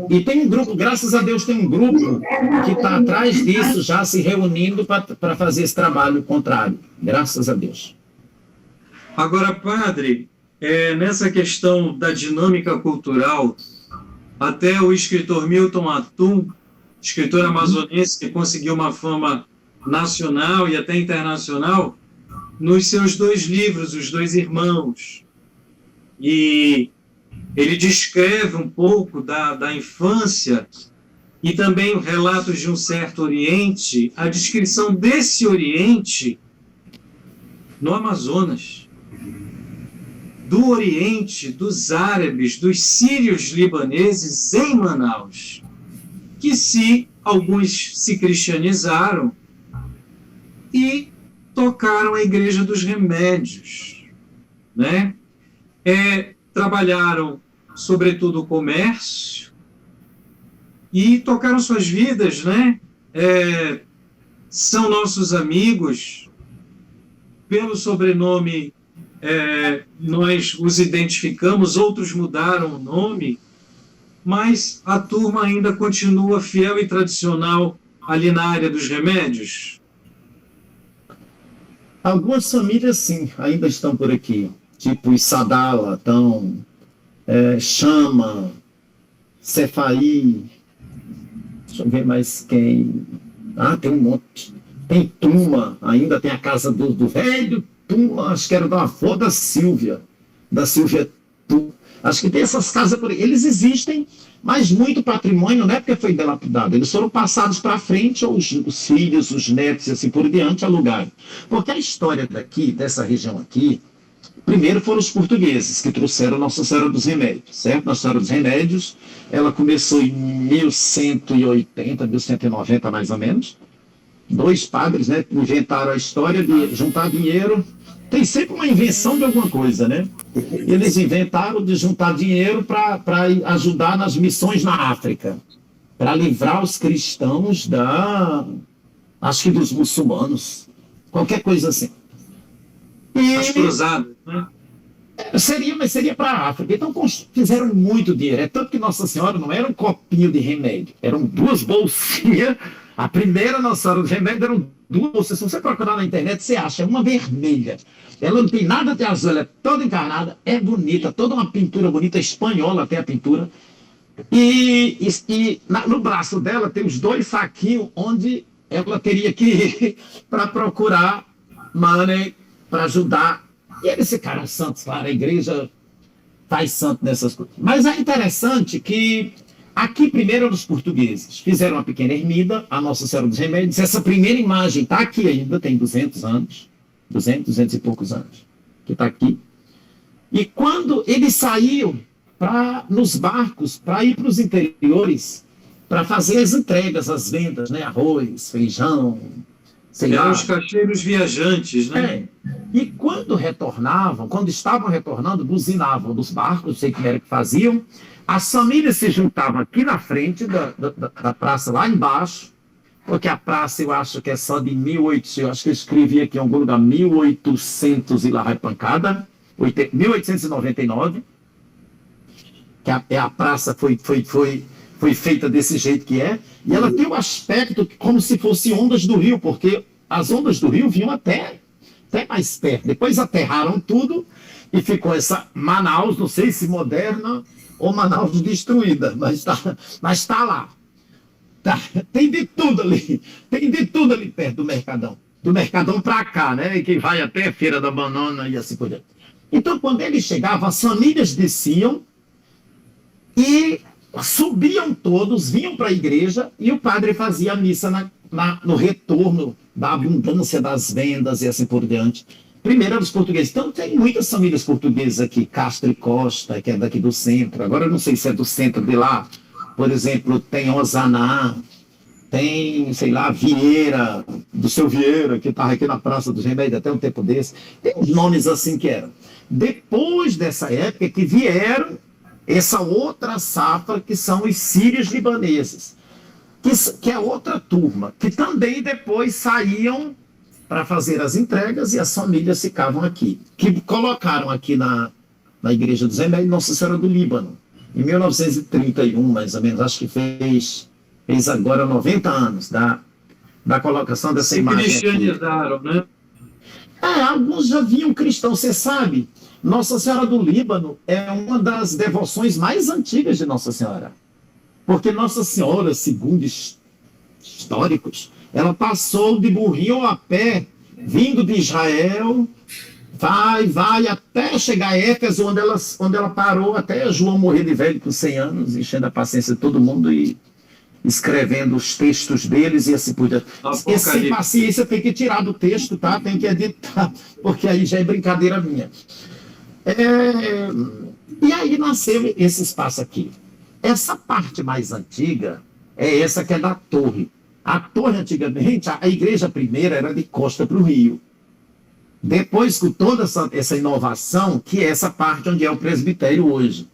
S3: E tem um grupo, graças a Deus tem um grupo que está atrás disso, já se reunindo para fazer esse trabalho contrário. Graças a Deus.
S1: Agora, padre, nessa questão da dinâmica cultural, até o escritor Milton Atum, escritor amazonense que conseguiu uma fama nacional e até internacional, nos seus 2 livros, Os Dois Irmãos. E ele descreve um pouco da infância e também relatos de um certo Oriente, a descrição desse Oriente no Amazonas, do Oriente, dos árabes, dos sírios libaneses em Manaus, que alguns se cristianizaram e tocaram a Igreja dos Remédios, né? Trabalharam, sobretudo, o comércio e tocaram suas vidas, né? São nossos amigos. Pelo sobrenome, nós os identificamos, outros mudaram o nome, mas a turma ainda continua fiel e tradicional ali na área dos remédios.
S3: Algumas famílias, sim, ainda estão por aqui. Tipo Issadala, Chama, Cefaí, deixa eu ver mais quem. Tem um monte. Tem Tuma, ainda tem a casa do velho Tuma, acho que era da avó da Silvia Tuma. Acho que tem essas casas por aí. Eles existem, mas muito patrimônio não é porque foi dilapidado. Eles foram passados para frente, ou os filhos, os netos e assim por diante, alugaram. Porque a história dessa região aqui, primeiro foram os portugueses que trouxeram Nossa Senhora dos Remédios, certo? Nossa Senhora dos Remédios, ela começou em 1180, 1190 mais ou menos. 2 padres, né, inventaram a história de juntar dinheiro. Tem sempre uma invenção de alguma coisa, né? Eles inventaram de juntar dinheiro para ajudar nas missões na África, para livrar os cristãos acho que dos muçulmanos, qualquer coisa assim.
S1: As cruzadas, né?
S3: Seria para a África. Então fizeram muito dinheiro. É tanto que Nossa Senhora não era um copinho de remédio, eram 2 bolsinhas. A primeira Nossa Senhora dos Remédios eram 2 bolsas. Se você procurar na internet, você acha uma vermelha. Ela não tem nada de azul, ela é toda encarnada, é bonita, toda uma pintura bonita, espanhola até a pintura. No braço dela tem os 2 saquinhos onde ela teria que ir para procurar money para ajudar. E eles ficaram santos, claro, a igreja faz santo nessas coisas. Mas é interessante que aqui primeiro os portugueses fizeram uma pequena ermida, a Nossa Senhora dos Remédios. Essa primeira imagem está aqui ainda, tem 200 anos, 200 e poucos anos, que está aqui. E quando eles saíam nos barcos para ir para os interiores, para fazer as entregas, as vendas, né? Arroz, feijão, sei lá.
S1: Os caixeiros viajantes, né?
S3: E quando estavam retornando, buzinavam dos barcos, não sei como era que faziam. As famílias se juntavam aqui na frente da praça, lá embaixo, porque a praça eu acho que é só de 1800, eu acho que eu escrevi aqui em algum lugar, 1800 e lá vai pancada, 1899, que a praça foi feita desse jeito que é, e ela tem um aspecto como se fosse ondas do rio, porque as ondas do rio vinham até mais perto. Depois aterraram tudo e ficou essa Manaus, não sei se moderna ou Manaus destruída, mas está lá. Tá, tem de tudo ali perto do Mercadão para cá, né? E quem vai até a Feira da Banana e assim por diante. Então, quando eles chegavam, as famílias desciam e subiam todos, vinham para a igreja e o padre fazia a missa no retorno da abundância das vendas e assim por diante. Primeiro eram os portugueses. Então tem muitas famílias portuguesas aqui, Castro e Costa, que é daqui do centro. Agora eu não sei se é do centro de lá. Por exemplo, tem Osaná, tem, sei lá, Vieira, do seu Vieira, que estava aqui na Praça dos Remédios até um tempo desse. Tem uns nomes assim que eram. Depois dessa época que vieram essa outra safra, que são os sírios libaneses, que é outra turma, que também depois saíam para fazer as entregas e as famílias ficavam aqui. Que colocaram aqui na Igreja dos Remédios Nossa Senhora do Líbano, em 1931, mais ou menos, acho que fez agora 90 anos da colocação dessa imagem.
S1: Se cristianizaram, né?
S3: Alguns já vinham cristãos, você sabe. Nossa Senhora do Líbano é uma das devoções mais antigas de Nossa Senhora. Porque Nossa Senhora, segundo históricos, ela passou de burrinho a pé, vindo de Israel, vai, até chegar a Éfeso, onde ela parou, até João morrer de velho com 100 anos, enchendo a paciência de todo mundo e escrevendo os textos deles e assim por diante. Sem paciência tem que tirar do texto, tá? Tem que editar, porque aí já é brincadeira minha. E aí nasceu esse espaço aqui. Essa parte mais antiga é essa que é da torre. A torre, antigamente, a igreja primeira era de costa para o rio. Depois, com toda essa inovação, que é essa parte onde é o presbitério hoje.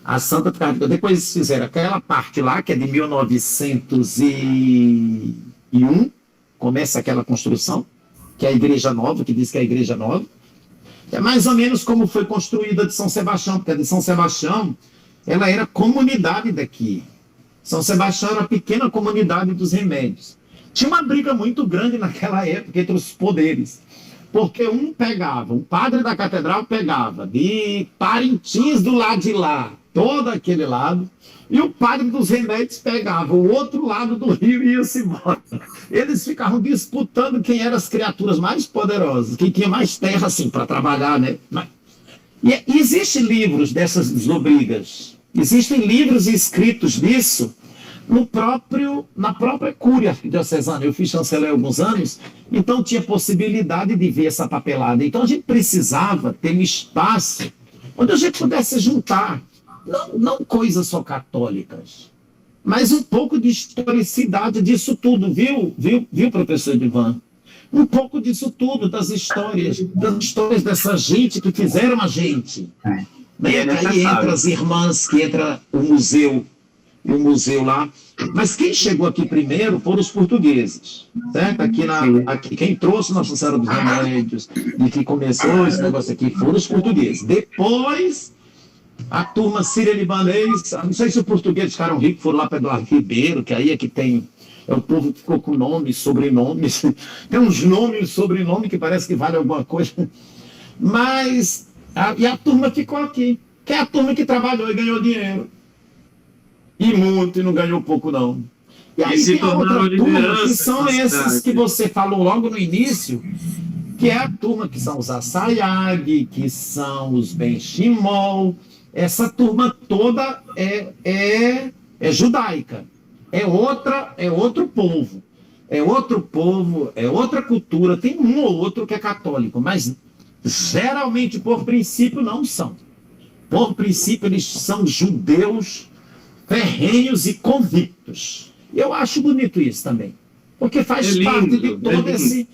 S3: A Santa Ficava. Depois fizeram aquela parte lá, que é de 1901, começa aquela construção, que é a igreja nova, que diz que é a igreja nova. É mais ou menos como foi construída a de São Sebastião, porque a de São Sebastião, ela era comunidade daqui. São Sebastião era a pequena comunidade dos remédios. Tinha uma briga muito grande naquela época entre os poderes. Porque um padre da catedral pegava de Parintins do lado de lá, todo aquele lado, e o padre dos remédios pegava o outro lado do rio e ia-se embora. Eles ficavam disputando quem eram as criaturas mais poderosas, quem tinha mais terra assim para trabalhar, né? E existem livros dessas brigas, existem livros escritos disso na própria Cúria Arquidiocesana. Eu fui chanceler há alguns anos, então tinha possibilidade de ver essa papelada. Então a gente precisava ter um espaço onde a gente pudesse juntar, não coisas só católicas, mas um pouco de historicidade disso tudo, viu, professor Edivan? Um pouco disso tudo, das histórias dessa gente que fizeram a gente. Aí entra as irmãs, que entra o museu lá. Mas quem chegou aqui primeiro foram os portugueses, certo? Aqui, quem trouxe Nossa Senhora dos Remédios e que começou esse negócio aqui foram os portugueses. Depois, a turma síria-libanês, não sei se os portugueses ficaram ricos, foram lá para Eduardo Ribeiro, que aí é que tem... o povo que ficou com nomes, sobrenomes. Tem uns nomes e sobrenomes que parece que vale alguma coisa. Mas, e a turma ficou aqui, que é a turma que trabalhou e ganhou dinheiro. E muito, e não ganhou pouco, não. E aí tem a outra turma, que são esses que você falou logo no início, que é a turma que são os Assayag, que são os Ben Shimol. Essa turma toda é judaica. É outro povo, é outra cultura. Tem um ou outro que é católico, mas geralmente, por princípio, não são. Por princípio, eles são judeus ferrenhos e convictos. Eu acho bonito isso também, porque faz parte de todo esse...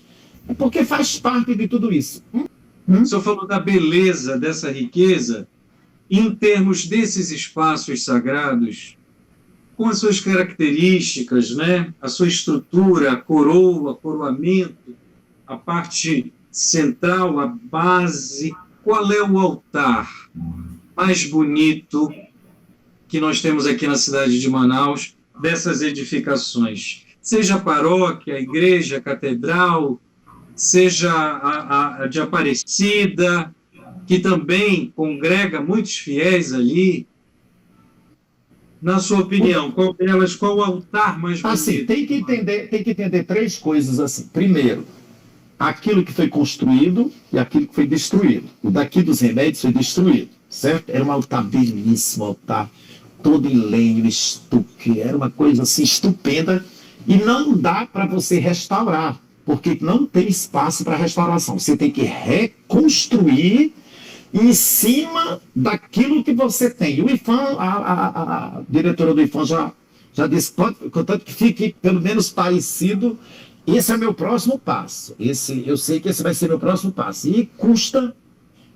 S3: Porque faz parte de tudo isso.
S1: O senhor falou da beleza dessa riqueza em termos desses espaços sagrados, com as suas características, né? A sua estrutura, a coroa, coroamento, a parte central, a base. Qual é o altar mais bonito que nós temos aqui na cidade de Manaus, dessas edificações? Seja a paróquia, a igreja, a catedral, seja a de Aparecida, que também congrega muitos fiéis ali. Na sua opinião, qual o altar mais bonito?
S3: Assim, tem que entender três coisas assim. Primeiro, aquilo que foi construído e aquilo que foi destruído. O daqui dos remédios foi destruído, certo? Era um altar belíssimo, altar todo em lenho, estuque, era uma coisa assim estupenda, e não dá para você restaurar, porque não tem espaço para restauração. Você tem que reconstruir em cima daquilo que você tem. O IFAM, a diretora do IFAM já disse, contanto que fique pelo menos parecido, esse é meu próximo passo. Eu sei que esse vai ser meu próximo passo. E custa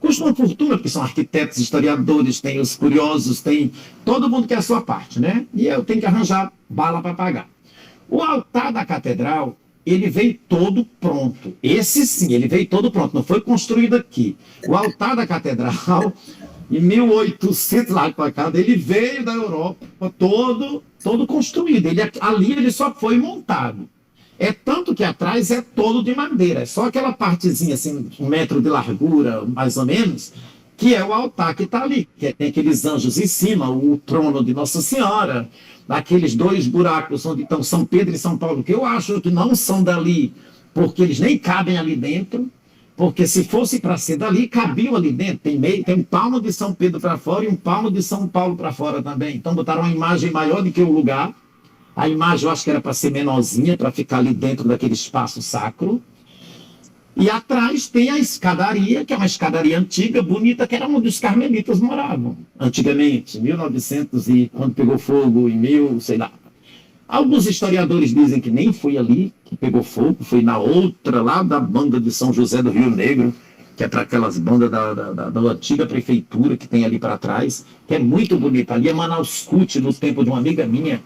S3: uma fortuna, porque são arquitetos, historiadores, tem os curiosos, tem todo mundo quer a sua parte, né? E eu tenho que arranjar bala para pagar. O altar da catedral, ele veio todo pronto. Esse sim, ele veio todo pronto, não foi construído aqui. O altar da catedral, em 1800 lá para cá, ele veio da Europa todo construído. Ali ele só foi montado. É tanto que atrás é todo de madeira. É só aquela partezinha, assim, 1 metro de largura, mais ou menos, que é o altar que está ali, que tem aqueles anjos em cima, o trono de Nossa Senhora, aqueles 2 buracos onde estão São Pedro e São Paulo, que eu acho que não são dali, porque eles nem cabem ali dentro, porque se fosse para ser dali, cabiam ali dentro. Tem um palmo de São Pedro para fora e um palmo de São Paulo para fora também. Então botaram uma imagem maior do que o lugar. A imagem eu acho que era para ser menorzinha, para ficar ali dentro daquele espaço sacro. E atrás tem a escadaria, que é uma escadaria antiga, bonita, que era onde os carmelitas moravam. Antigamente, 1900 e quando pegou fogo, em 1000, sei lá. Alguns historiadores dizem que nem foi ali que pegou fogo, foi na outra, lá da banda de São José do Rio Negro, que é para aquelas bandas da antiga prefeitura que tem ali para trás, que é muito bonita. Ali é Manaus Cut, no tempo de uma amiga minha,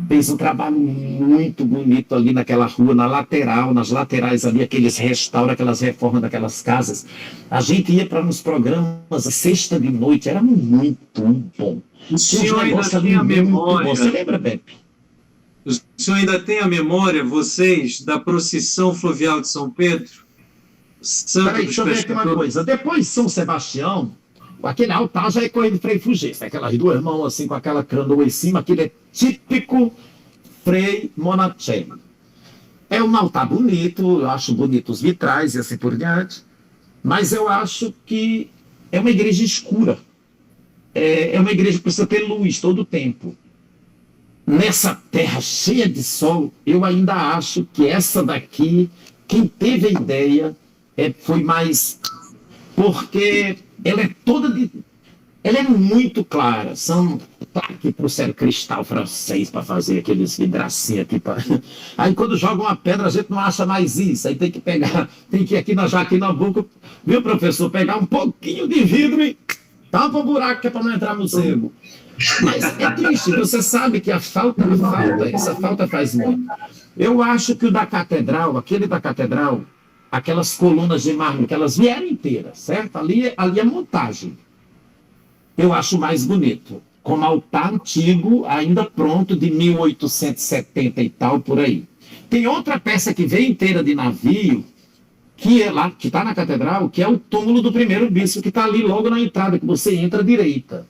S3: fez um trabalho muito bonito ali naquela rua, na lateral, nas laterais ali, aqueles restauram, aquelas reformas daquelas casas. A gente ia para nos programas, a sexta de noite, era muito bom.
S1: O senhor ainda tem a memória.
S3: Você lembra, Pepe?
S1: O senhor ainda tem a memória, vocês, da procissão fluvial de São Pedro?
S3: Peraí, deixa eu ver aqui uma coisa. Depois de São Sebastião, aquele altar já é coisa de Frei Fugência, aquelas 2 mãos assim com aquela canoa em cima, aquele é típico Frei Monacelli. É um altar bonito, eu acho bonito os vitrais e assim por diante, mas eu acho que é uma igreja escura. É uma igreja que precisa ter luz todo o tempo. Nessa terra cheia de sol, eu ainda acho que essa daqui, quem teve a ideia, foi mais... Porque ela é toda de... Ela é muito clara. São... Claro que trouxeram cristal francês para fazer aqueles vidracinhos aqui. Aí quando joga uma pedra, a gente não acha mais isso. Aí tem que pegar... Tem que ir aqui na Joaquim Nabuco, viu, professor? Pegar um pouquinho de vidro e tampa o buraco que é para não entrar morcego. Mas é triste, você sabe que essa falta faz muito. Eu acho que o da catedral, aquele da catedral, aquelas colunas de mármore, que elas vieram inteiras, certo? Ali é montagem. Eu acho mais bonito. Como altar antigo, ainda pronto, de 1870 e tal, por aí. Tem outra peça que veio inteira de navio, que é lá, que está na catedral, que é o túmulo do primeiro bispo, que está ali logo na entrada, que você entra à direita.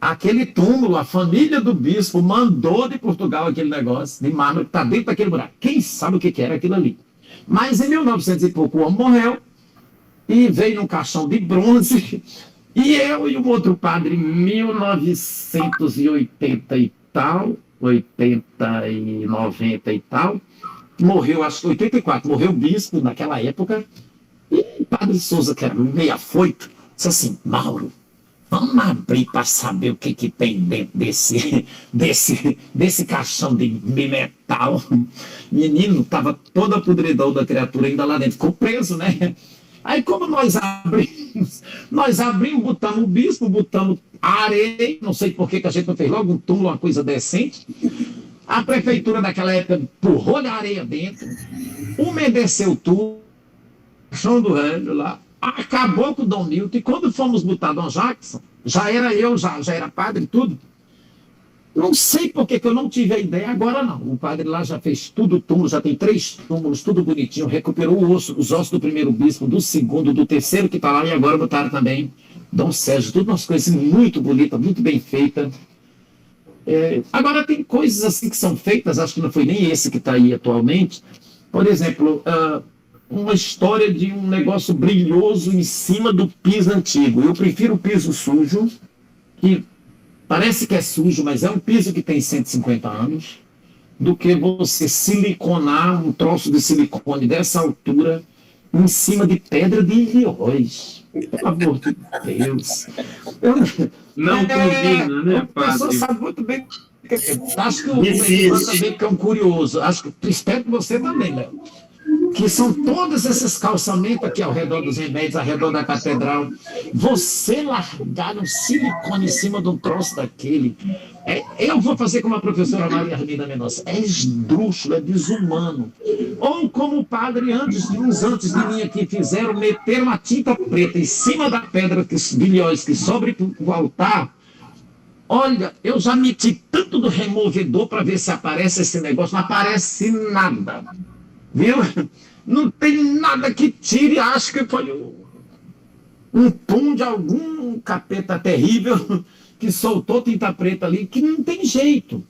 S3: Aquele túmulo, a família do bispo mandou de Portugal aquele negócio de mármore que está dentro daquele buraco. Quem sabe o que era aquilo ali? Mas em 1900 e pouco o homem morreu e veio num caixão de bronze. E eu e um outro padre, em 1980 e tal, 80 e 90 e tal, morreu, acho que 84, morreu o bispo naquela época. E o padre Souza, que era meio afoito, disse assim: Mauro, vamos abrir para saber o que tem dentro desse caixão de metal. Menino, estava toda a podridão da criatura ainda lá dentro. Ficou preso, né? Aí como nós abrimos, botamos o bispo, botamos areia, não sei por que a gente não fez logo um túmulo, uma coisa decente. A prefeitura daquela época empurrou a areia dentro, umedeceu tudo, chão do velho lá. Acabou com o Dom Milton, e quando fomos botar Dom Jackson, já era eu, já era padre e tudo. Não sei por que eu não tive a ideia, agora não. O padre lá já fez tudo túmulo, já tem 3 túmulos, tudo bonitinho, recuperou os ossos do primeiro bispo, do segundo, do terceiro que está lá, e agora botaram também Dom Sérgio, tudo umas coisas muito bonitas, muito bem feitas. Agora tem coisas assim que são feitas, acho que não foi nem esse que está aí atualmente. Por exemplo, uma história de um negócio brilhoso em cima do piso antigo. Eu prefiro o piso sujo, que parece que é sujo, mas é um piso que tem 150 anos, do que você siliconar um troço de silicone dessa altura em cima de pedra de Ilhéus. Pelo amor de Deus.
S1: Não combina, né,
S3: A pessoa
S1: padre?
S3: sabe muito bem. Acho que o Ivan também que é um curioso. Acho que espero que você também, Léo. Que são todos esses calçamentos aqui ao redor dos remédios, ao redor da catedral. Você largar um silicone em cima de um troço daquele. Eu vou fazer como a professora Maria Arminda Mendonça. É esdrúxulo, é desumano. Ou como o padre, uns antes de mim aqui fizeram, meteram uma tinta preta em cima da pedra, que os bilhões que sobre o altar. Olha, eu já meti tanto do removedor para ver se aparece esse negócio, não aparece nada. Viu? Não tem nada que tire, acho que foi um pum de algum capeta terrível que soltou tinta preta ali, que não tem jeito.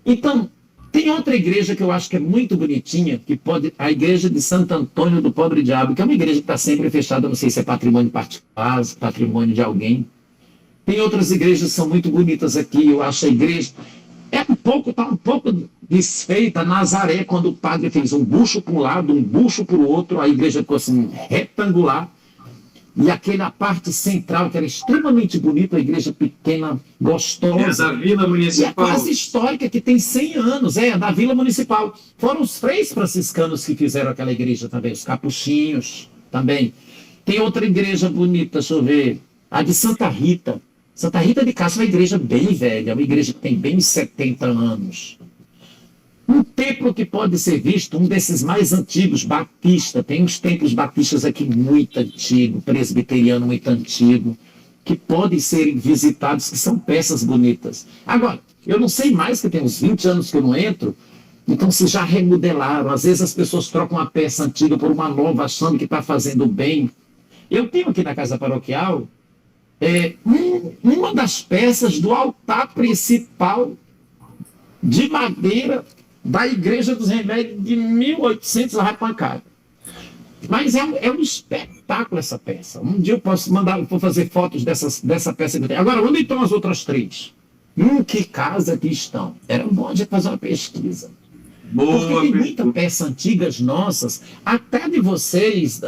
S3: Então, tem outra igreja que eu acho que é muito bonitinha, que pode, a igreja de Santo Antônio do Pobre Diabo, que é uma igreja que está sempre fechada, não sei se é patrimônio particular, se é patrimônio de alguém. Tem outras igrejas que são muito bonitas aqui, eu acho a igreja... Está um pouco desfeita. Nazaré, quando o padre fez um bucho para um lado, um bucho para o outro, a igreja ficou assim, retangular. E aquela parte central, que era extremamente bonita, a igreja pequena, gostosa.
S1: É da Vila Municipal.
S3: E a quase histórica, que tem 100 anos, da Vila Municipal. Foram os freis franciscanos que fizeram aquela igreja também, os capuchinhos também. Tem outra igreja bonita, deixa eu ver, a de Santa Rita. Santa Rita de Cássia é uma igreja bem velha, uma igreja que tem bem 70 anos. Um templo que pode ser visto, um desses mais antigos, batista. Tem uns templos batistas aqui muito antigos, presbiteriano muito antigo, que podem ser visitados, que são peças bonitas. Agora, eu não sei mais, que tem uns 20 anos que eu não entro, então se já remodelaram. Às vezes as pessoas trocam uma peça antiga por uma nova, achando que está fazendo bem. Eu tenho aqui na casa paroquial uma das peças do altar principal de madeira da Igreja dos Remédios de 1800 arrapancada. Mas é um espetáculo essa peça. Um dia eu posso mandar, vou fazer fotos dessa peça que eu tenho. Agora, onde estão as outras 3? Em que casa que estão? Era bom a gente fazer uma pesquisa. Porque tem muita peça antigas nossas, até de vocês,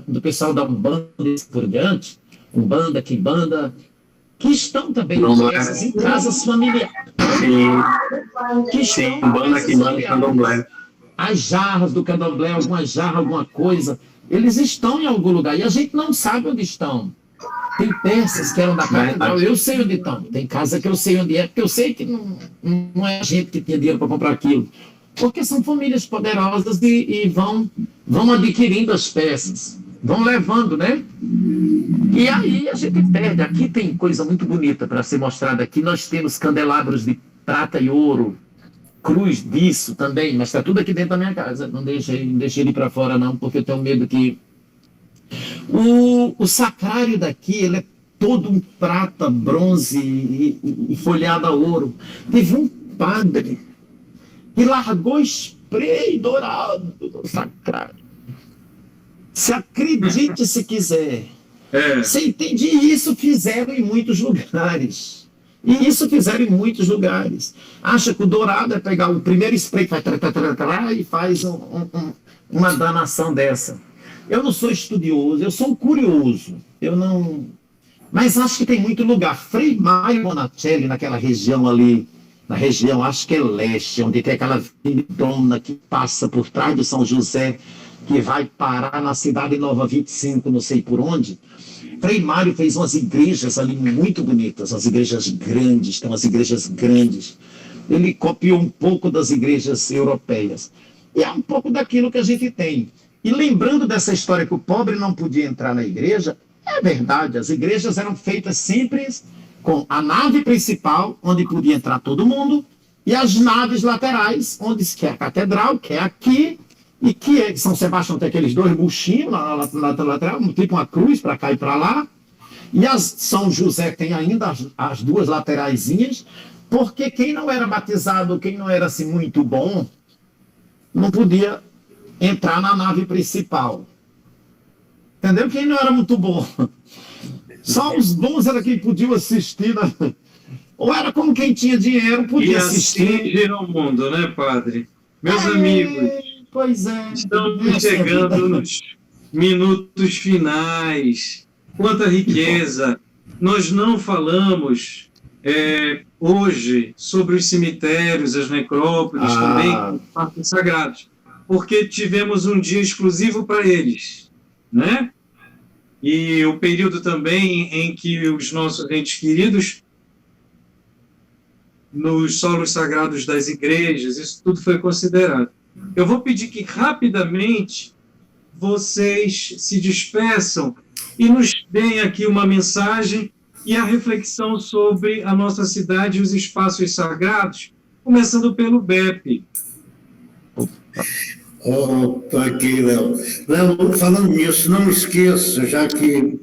S3: do pessoal da Umbanda e por diante, Umbanda, Quimbanda, que estão também peças em casas familiares.
S2: Sim, Umbanda, Quimbanda e Candomblé.
S3: As jarras do Candomblé, alguma jarra, alguma coisa, eles estão em algum lugar e a gente não sabe onde estão. Tem peças que eram da catedral, eu sei onde estão. Tem casa que eu sei onde é, porque eu sei que não é a gente que tinha dinheiro para comprar aquilo. Porque são famílias poderosas e vão adquirindo as peças, vão levando, né? E aí a gente perde. Aqui tem coisa muito bonita para ser mostrada. Aqui nós temos candelabros de prata e ouro, cruz disso também, mas está tudo aqui dentro da minha casa. Não deixei ele para fora não, porque eu tenho medo que... O sacrário daqui, ele é todo um prata, bronze e folhado a ouro. Teve um padre que largou spray dourado no sacrário. Se acredite se quiser. Você entende? Isso fizeram em muitos lugares. E isso fizeram em muitos lugares. Acha que o dourado é pegar o primeiro spray que faz e faz uma danação dessa. Eu não sou estudioso, eu sou um curioso. Eu não... Mas acho que tem muito lugar. Frei Mário Monacelli, naquela região ali, na região, acho que é leste, onde tem aquela avenidona que passa por trás do São José, que vai parar na cidade Nova 25, não sei por onde. Frei Mário fez umas igrejas ali muito bonitas, umas igrejas grandes, tem umas igrejas grandes. Ele copiou um pouco das igrejas europeias. E é um pouco daquilo que a gente tem. E lembrando dessa história que o pobre não podia entrar na igreja, é verdade, as igrejas eram feitas sempre com a nave principal, onde podia entrar todo mundo, e as naves laterais, onde que é a catedral, que é aqui, e que é São Sebastião tem aqueles 2 buchinhos na lateral, tipo uma cruz para cá e para lá, e São José tem ainda as 2 lateraisinhas, porque quem não era batizado, quem não era assim muito bom, não podia entrar na nave principal. Entendeu? Quem não era muito bom. Só os bons era quem podiam assistir. Né? Ou era como quem tinha dinheiro podia assistir.
S1: E assim gira o mundo, né, padre? Meus amigos,
S3: pois é,
S1: estamos chegando nos minutos finais. Quanta riqueza! Nós não falamos hoje sobre os cemitérios, as necrópolis, também parques sagrados, porque tivemos um dia exclusivo para eles, né? E o período também em que os nossos entes queridos, nos solos sagrados das igrejas, isso tudo foi considerado. Eu vou pedir que rapidamente vocês se despeçam e nos deem aqui uma mensagem e a reflexão sobre a nossa cidade e os espaços sagrados, começando pelo BEP.
S4: Tá aqui, Léo. Léo, falando nisso, não esqueça, já que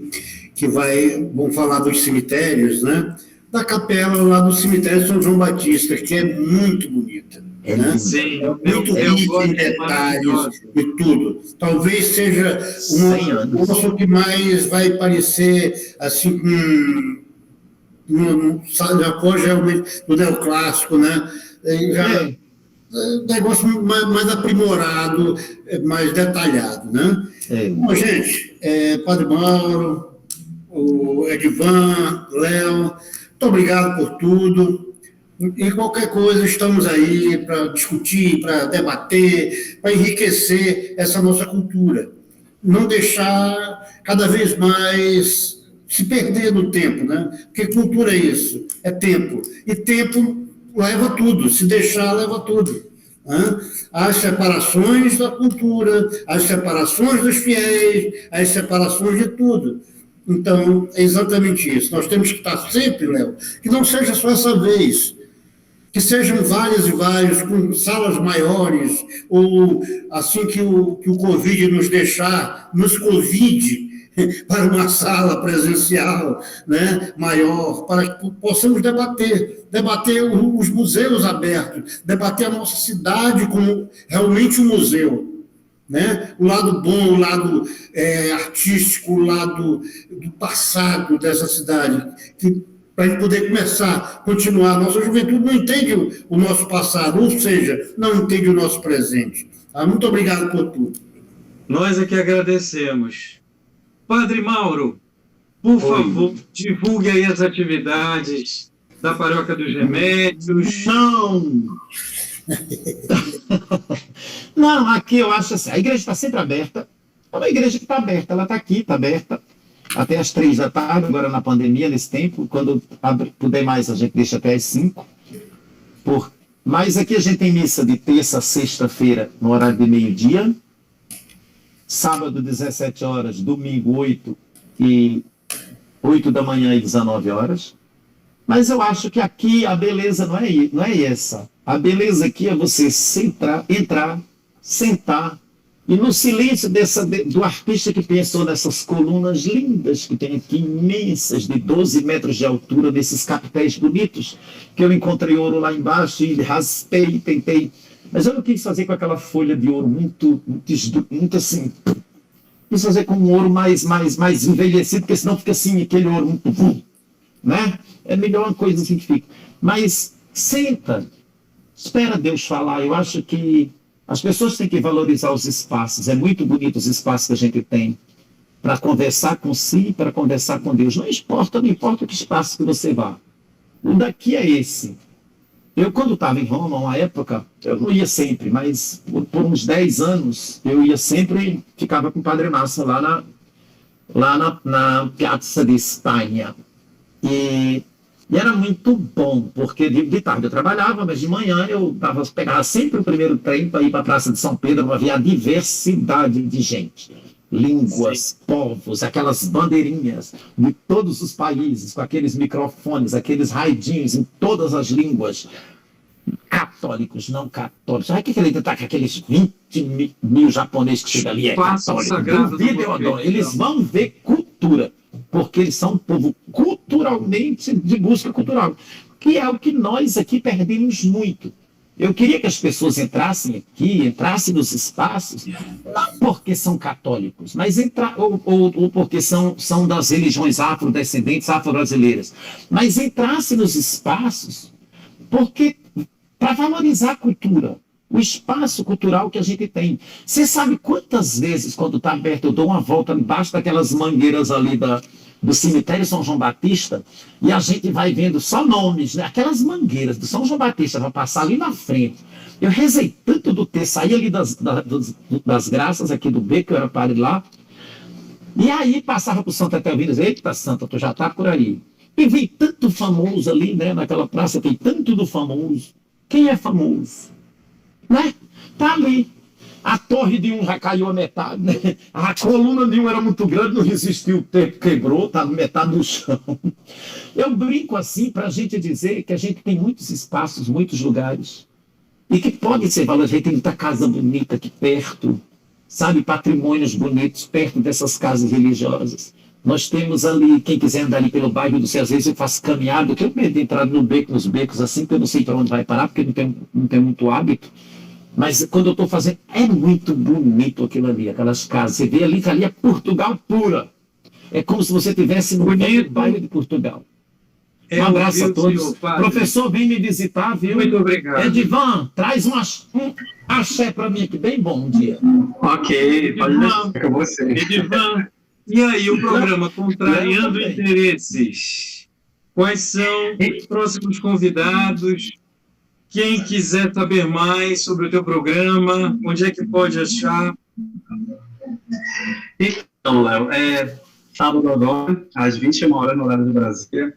S4: que vão falar dos cemitérios, né? Da capela lá do cemitério São João Batista, que é muito bonita. Né?
S1: Sim,
S4: Muito rica em detalhes e tudo. Talvez seja o nosso que mais vai parecer assim após realmente do neoclássico, né? Negócio mais aprimorado, mais detalhado, né? Bom, gente, Padre Mauro, o Edivan, Léo, muito obrigado por tudo. E qualquer coisa, estamos aí para discutir, para debater, para enriquecer essa nossa cultura. Não deixar cada vez mais se perder no tempo, né? Porque cultura é isso, é tempo. E tempo leva tudo, se deixar, leva tudo. Né? As separações da cultura, as separações dos fiéis, as separações de tudo. Então, é exatamente isso. Nós temos que estar sempre, Léo, que não seja só essa vez, que sejam vários e vários, com salas maiores, ou assim que o Covid nos deixar, nos convide para uma sala presencial, né, maior, para que possamos debater os museus abertos, debater a nossa cidade como realmente um museu. Né? O lado bom, o lado artístico, o lado do passado dessa cidade, para a gente poder continuar. Nossa juventude não entende o nosso passado, ou seja, não entende o nosso presente. Tá? Muito obrigado por tudo.
S1: Nós é que agradecemos. Padre Mauro, por favor, divulgue aí as atividades da Paróquia dos Remédios.
S3: Não, aqui eu acho assim, a igreja está sempre aberta, é uma igreja que está aberta, ela está aqui, está aberta, até às 3 da tarde, agora na pandemia, nesse tempo, quando puder mais, a gente deixa até às 5, mas aqui a gente tem missa de terça a sexta-feira, no horário de meio-dia, sábado 17 horas, domingo 8 da manhã e 19 horas, mas eu acho que aqui a beleza não é essa. A beleza aqui é você entrar, sentar, e no silêncio do artista que pensou nessas colunas lindas que tem aqui, imensas, de 12 metros de altura, desses capitéis bonitos, que eu encontrei ouro lá embaixo e raspei, tentei, mas eu não quis fazer com aquela folha de ouro muito assim, quis fazer com um ouro mais envelhecido, porque senão fica assim, aquele ouro muito, né? É melhor uma coisa assim que fica. Mas senta, espera Deus falar. Eu acho que as pessoas têm que valorizar os espaços. É muito bonito os espaços que a gente tem para conversar com si, para conversar com Deus. Não importa que espaço que você vá. O daqui é esse. Eu, quando estava em Roma, uma época, eu não ia sempre, mas por uns 10 anos, eu ia sempre, ficava com o Padre Massa lá na Piazza di Spagna. E era muito bom, porque de tarde eu trabalhava, mas de manhã eu pegava sempre o primeiro trem para ir para a Praça de São Pedro, para ver a diversidade de gente. Línguas, povos, aquelas bandeirinhas de todos os países, com aqueles microfones, aqueles raidinhos em todas as línguas. Católicos, não católicos. Sabe que ele está com aqueles 20 mil japoneses que chegam ali, é católico. Eles vão ver cultura, porque eles são um povo culturalmente de busca cultural, que é o que nós aqui perdemos muito. Eu queria que as pessoas entrassem nos espaços, não porque são católicos, mas ou porque são das religiões afrodescendentes, afro-brasileiras, mas entrassem nos espaços para valorizar a cultura, o espaço cultural que a gente tem. Você sabe quantas vezes, quando está aberto, eu dou uma volta embaixo daquelas mangueiras ali do cemitério São João Batista, e a gente vai vendo só nomes, né? Aquelas mangueiras do São João Batista, vai passar ali na frente. Eu rezei tanto do ter, saí ali das graças aqui do B, que eu era padre lá, e aí passava para o Santo Etelvino e dizia, eita Santa, tu já está por aí. E vi tanto famoso ali, né? Naquela praça tem tanto do famoso. Quem é famoso? Né? Tá ali. A torre de um já caiu a metade, né? A coluna de um era muito grande, não resistiu, o tempo quebrou, está metade do chão. Eu brinco assim para a gente dizer que a gente tem muitos espaços, muitos lugares, e que pode ser valor. A gente tem muita casa bonita aqui perto, sabe? Patrimônios bonitos perto dessas casas religiosas. Nós temos ali, quem quiser andar ali pelo bairro do Céu, às vezes eu faço caminhada, que eu medo de entrar no beco, nos becos assim, porque eu não sei para onde vai parar, porque não tenho muito hábito. Mas quando eu estou fazendo, é muito bonito aquilo ali, aquelas casas. Você vê ali que ali é Portugal pura. É como se você estivesse no meio do bairro de Portugal. Um abraço a todos.
S1: Senhor,
S3: Professor, vem me visitar, viu?
S1: Muito obrigado.
S3: Edivan, traz um axé para mim aqui, bem bom um dia.
S2: Ok, pode deixar com você.
S1: Edivan, e aí o programa Contrariando Interesses? Quais são os próximos convidados? Quem quiser saber mais sobre o teu programa, onde é que pode achar?
S2: Então, Léo, sábado agora, às 21h, no horário do Brasília,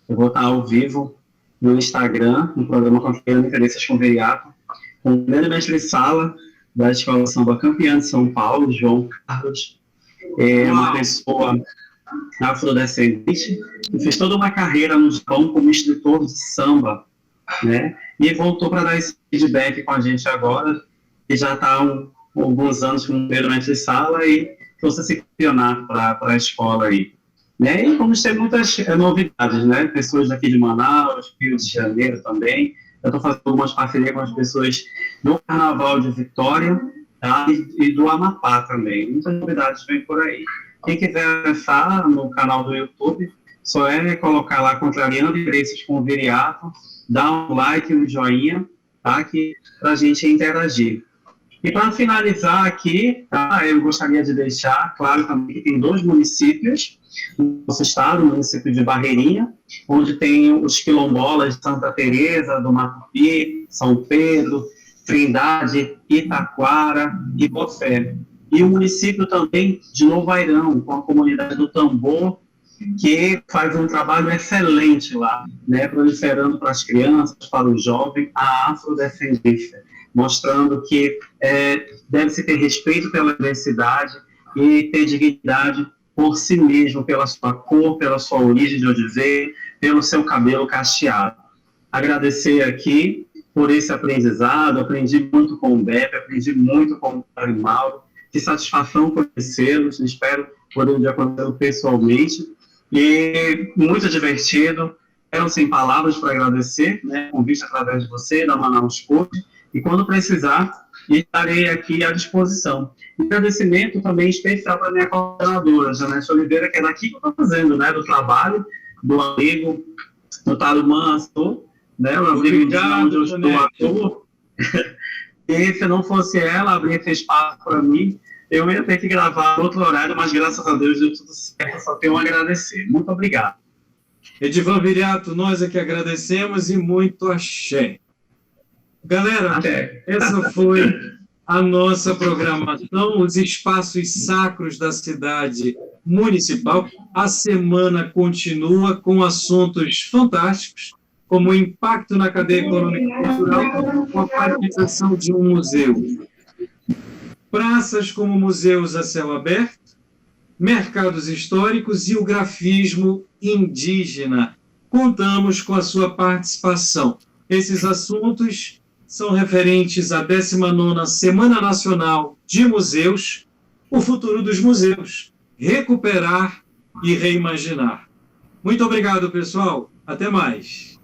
S2: eu vou estar ao vivo no Instagram, no programa Contrariando Interesses com Viriato, com o primeiro mestre-sala da Escola Samba Campeã de São Paulo, João Carlos. É uma pessoa afrodescendente que fez toda uma carreira no Japão como instrutor de samba, né? E voltou para dar esse feedback com a gente agora, que já está há alguns anos como primeiro mestre-sala e trouxe esse campeonato para a escola aí. Né? E vamos ter muitas novidades, né? Pessoas daqui de Manaus, Rio de Janeiro também. Eu estou fazendo algumas parcerias com as pessoas do Carnaval de Vitória, tá? E do Amapá também. Muitas novidades vêm por aí. Quem quiser acessar no canal do YouTube, só é colocar lá Contrariando Interesses com o Viriato, dar um like, um joinha, tá? Para a gente interagir. E para finalizar aqui, tá? Eu gostaria de deixar claro também que tem 2 municípios no nosso estado, o município de Barreirinha, onde tem os quilombolas de Santa Teresa, do Matupi, São Pedro, Trindade, Itaquara e Bofé. E o município também de Novo Airão, com a comunidade do Tambor, que faz um trabalho excelente lá, né, proliferando para as crianças, para os jovens, a afrodescendência, mostrando que deve-se ter respeito pela diversidade e ter dignidade por si mesmo, pela sua cor, pela sua origem de onde veio, pelo seu cabelo cacheado. Agradecer aqui por esse aprendizado, aprendi muito com o Beppe, aprendi muito com o Padre Mauro, que satisfação conhecê-los, espero poder um dia conhecê-lo pessoalmente, e muito divertido, eram sem palavras para agradecer, né, convite através de você, da Manaus Code, e quando precisar, estarei aqui à disposição. E agradecimento também especial para a minha coordenadora, Janete Oliveira, que é daqui que eu estou fazendo, né, do trabalho, do amigo, do Tarumã, né, o amigo de onde eu estou ator. E se não fosse ela abrir esse espaço para mim, eu ia ter que gravar outro horário, mas graças a Deus deu tudo certo, só tenho a agradecer. Muito obrigado.
S1: Edivan Viriato, nós é que agradecemos e muito axé. Galera, essa foi a nossa programação, os espaços sacros da cidade municipal. A semana continua com assuntos fantásticos, como o impacto na cadeia econômica e cultural com a paralisação de um museu. Praças como museus a céu aberto, mercados históricos e o grafismo indígena. Contamos com a sua participação. Esses assuntos são referentes à 19ª Semana Nacional de Museus, o futuro dos museus, recuperar e reimaginar. Muito obrigado, pessoal. Até mais.